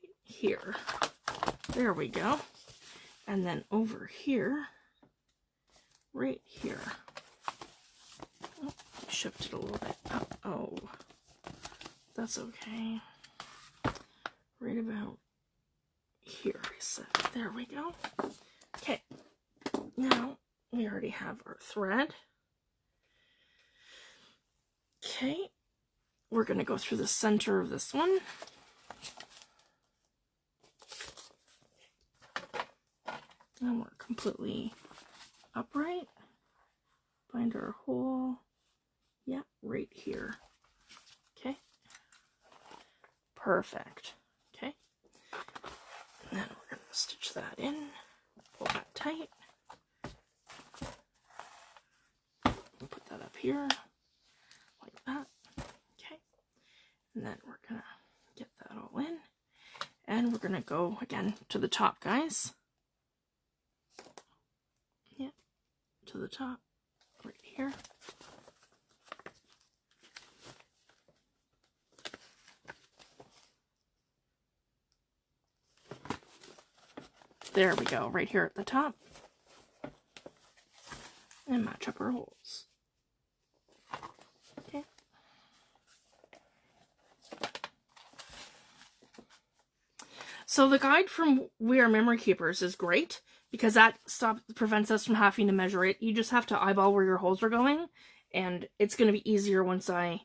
right here. There we go. And then over here, right here. Oh, shift it a little bit up. Oh, that's okay. Right about here, I said. There we go. Okay, now we already have our thread. Okay, we're going to go through the center of this one. And we're completely upright. Find our hole. Yeah, right here. Okay. Perfect. Okay. And then we're going to stitch that in. Pull that tight. Put that up here. Like that. Okay. And then we're going to get that all in. And we're going to go again to the top, guys. Yeah. To the top. Right here. There we go, right here at the top. And match up our holes. Okay. So the guide from We Are Memory Keepers is great because that prevents us from having to measure it. You just have to eyeball where your holes are going, and it's going to be easier once I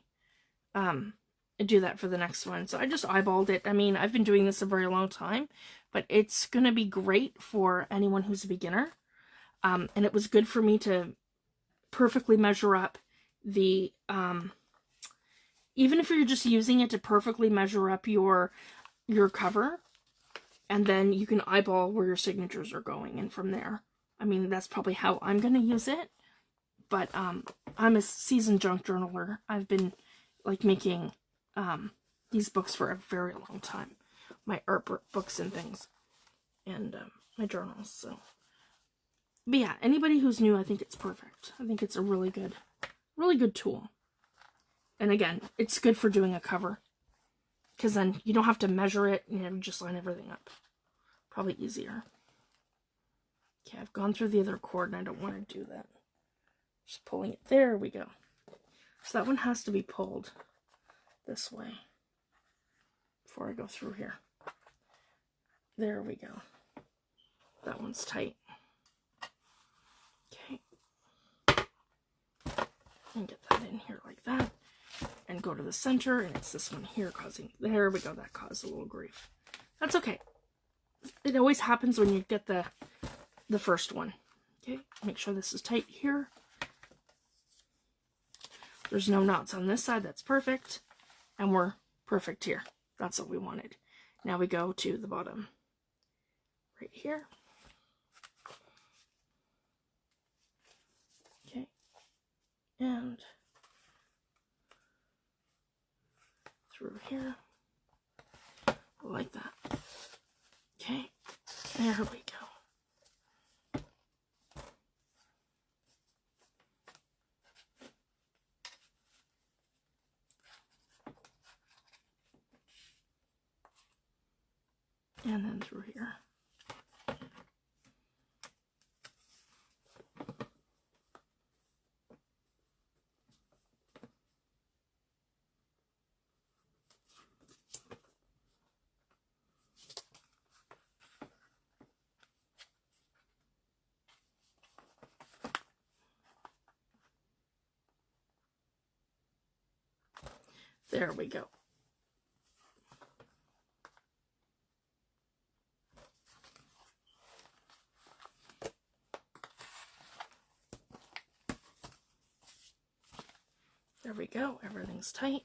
do that for the next one. So I just eyeballed it. I mean, I've been doing this a very long time, but it's going to be great for anyone who's a beginner. And it was good for me to perfectly measure up the, even if you're just using it to perfectly measure up your cover, and then you can eyeball where your signatures are going, and from there, I mean, that's probably how I'm going to use it. But I'm a seasoned junk journaler. I've been like making these books for a very long time. My art books and things, and my journals. So, but yeah, anybody who's new, I think it's perfect. I think it's a really good tool. And again, it's good for doing a cover, because then you don't have to measure it, you know, just line everything up. Probably easier. Okay, I've gone through the other cord, and I don't want to do that. Just pulling it. There we go. So that one has to be pulled this way before I go through here. There we go. That one's tight. Okay. And get that in here like that. and go to the center, and it's this one here causing, there we go, that caused a little grief. That's okay. It always happens when you get the first one. Okay, make sure this is tight here. There's no knots on this side, that's perfect. And we're perfect here. That's what we wanted. Now we go to the bottom. Right here. Okay. And through here. Like that. Okay. There we go. And then through here. There we go. There we go. Everything's tight.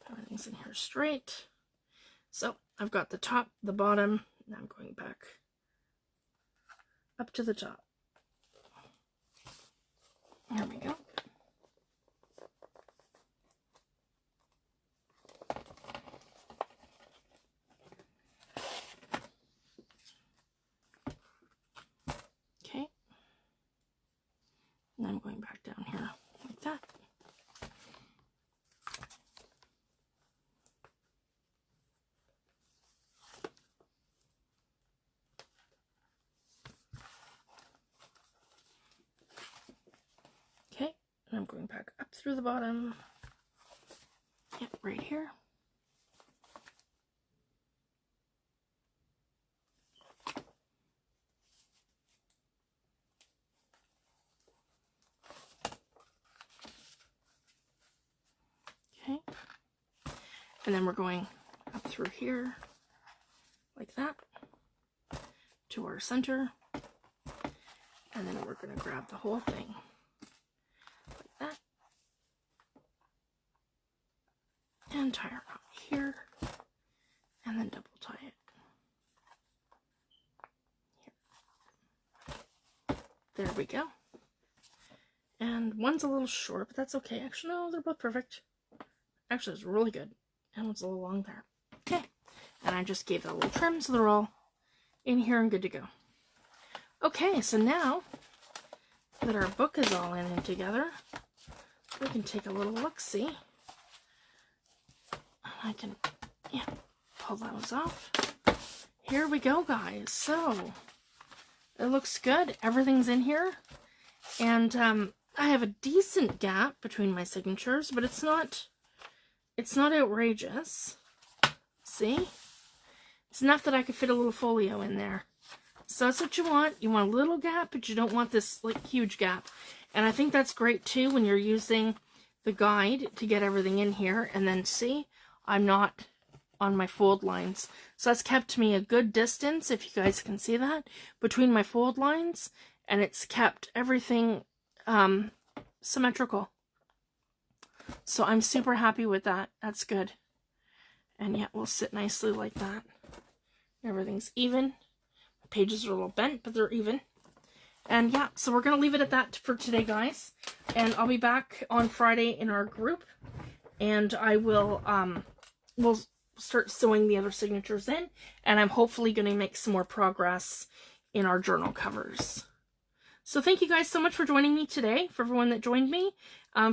Everything's in here straight. So I've got the top, the bottom, now I'm going back up to the top. There we go. Okay. And I'm going back down here like that. Okay, and I'm going back up through the bottom. Yep, right here. Okay, and then we're going up through here like that to our center, and then we're going to grab the whole thing like that and tie our knot here and then double tie it here. There we go. And one's a little short, but that's okay. Actually, no, they're both perfect. Actually, it's really good. And one's a little long there. Okay. And I just gave that a little trim, so they're all in here and good to go. Okay, so now that our book is all in and together, we can take a little look-see. I can, yeah, pull those off. Here we go, guys. So, it looks good. Everything's in here. And I have a decent gap between my signatures, but it's not outrageous. See? It's enough that I could fit a little folio in there. So that's what you want. You want a little gap, but you don't want this like huge gap. And I think that's great too when you're using the guide to get everything in here. And then see, I'm not on my fold lines. So that's kept me a good distance, if you guys can see that, between my fold lines. And it's kept everything symmetrical. So I'm super happy with that. That's good. And yet we'll sit nicely like that. Everything's even. The pages are a little bent, but they're even. And yeah, so we're going to leave it at that for today, guys. And I'll be back on Friday in our group. And I will, we'll start sewing the other signatures in. And I'm hopefully going to make some more progress in our journal covers. So thank you guys so much for joining me today, for everyone that joined me,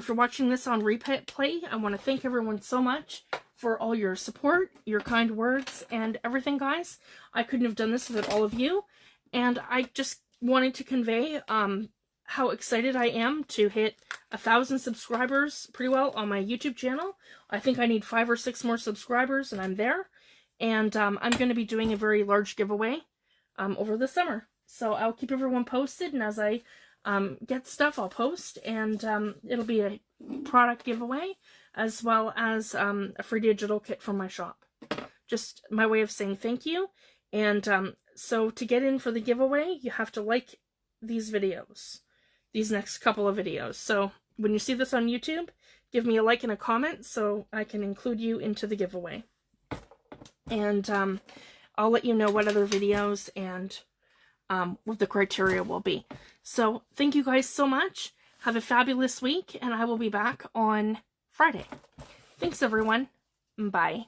for watching this on replay. I want to thank everyone so much for all your support, your kind words, and everything, guys. I couldn't have done this without all of you, and I just wanted to convey how excited I am to hit 1,000 subscribers pretty well on my YouTube channel. I think I need 5 or 6 more subscribers, and I'm there. And I'm going to be doing a very large giveaway over the summer. So I'll keep everyone posted, and as I get stuff, I'll post, and it'll be a product giveaway. as well as a free digital kit from my shop. Just my way of saying thank you. And so to get in for the giveaway, you have to like these videos, these next couple of videos. So when you see this on YouTube, give me a like and a comment so I can include you into the giveaway. And I'll let you know what other videos and what the criteria will be. So thank you guys so much. Have a fabulous week, and I will be back on Friday. Thanks, everyone. Bye.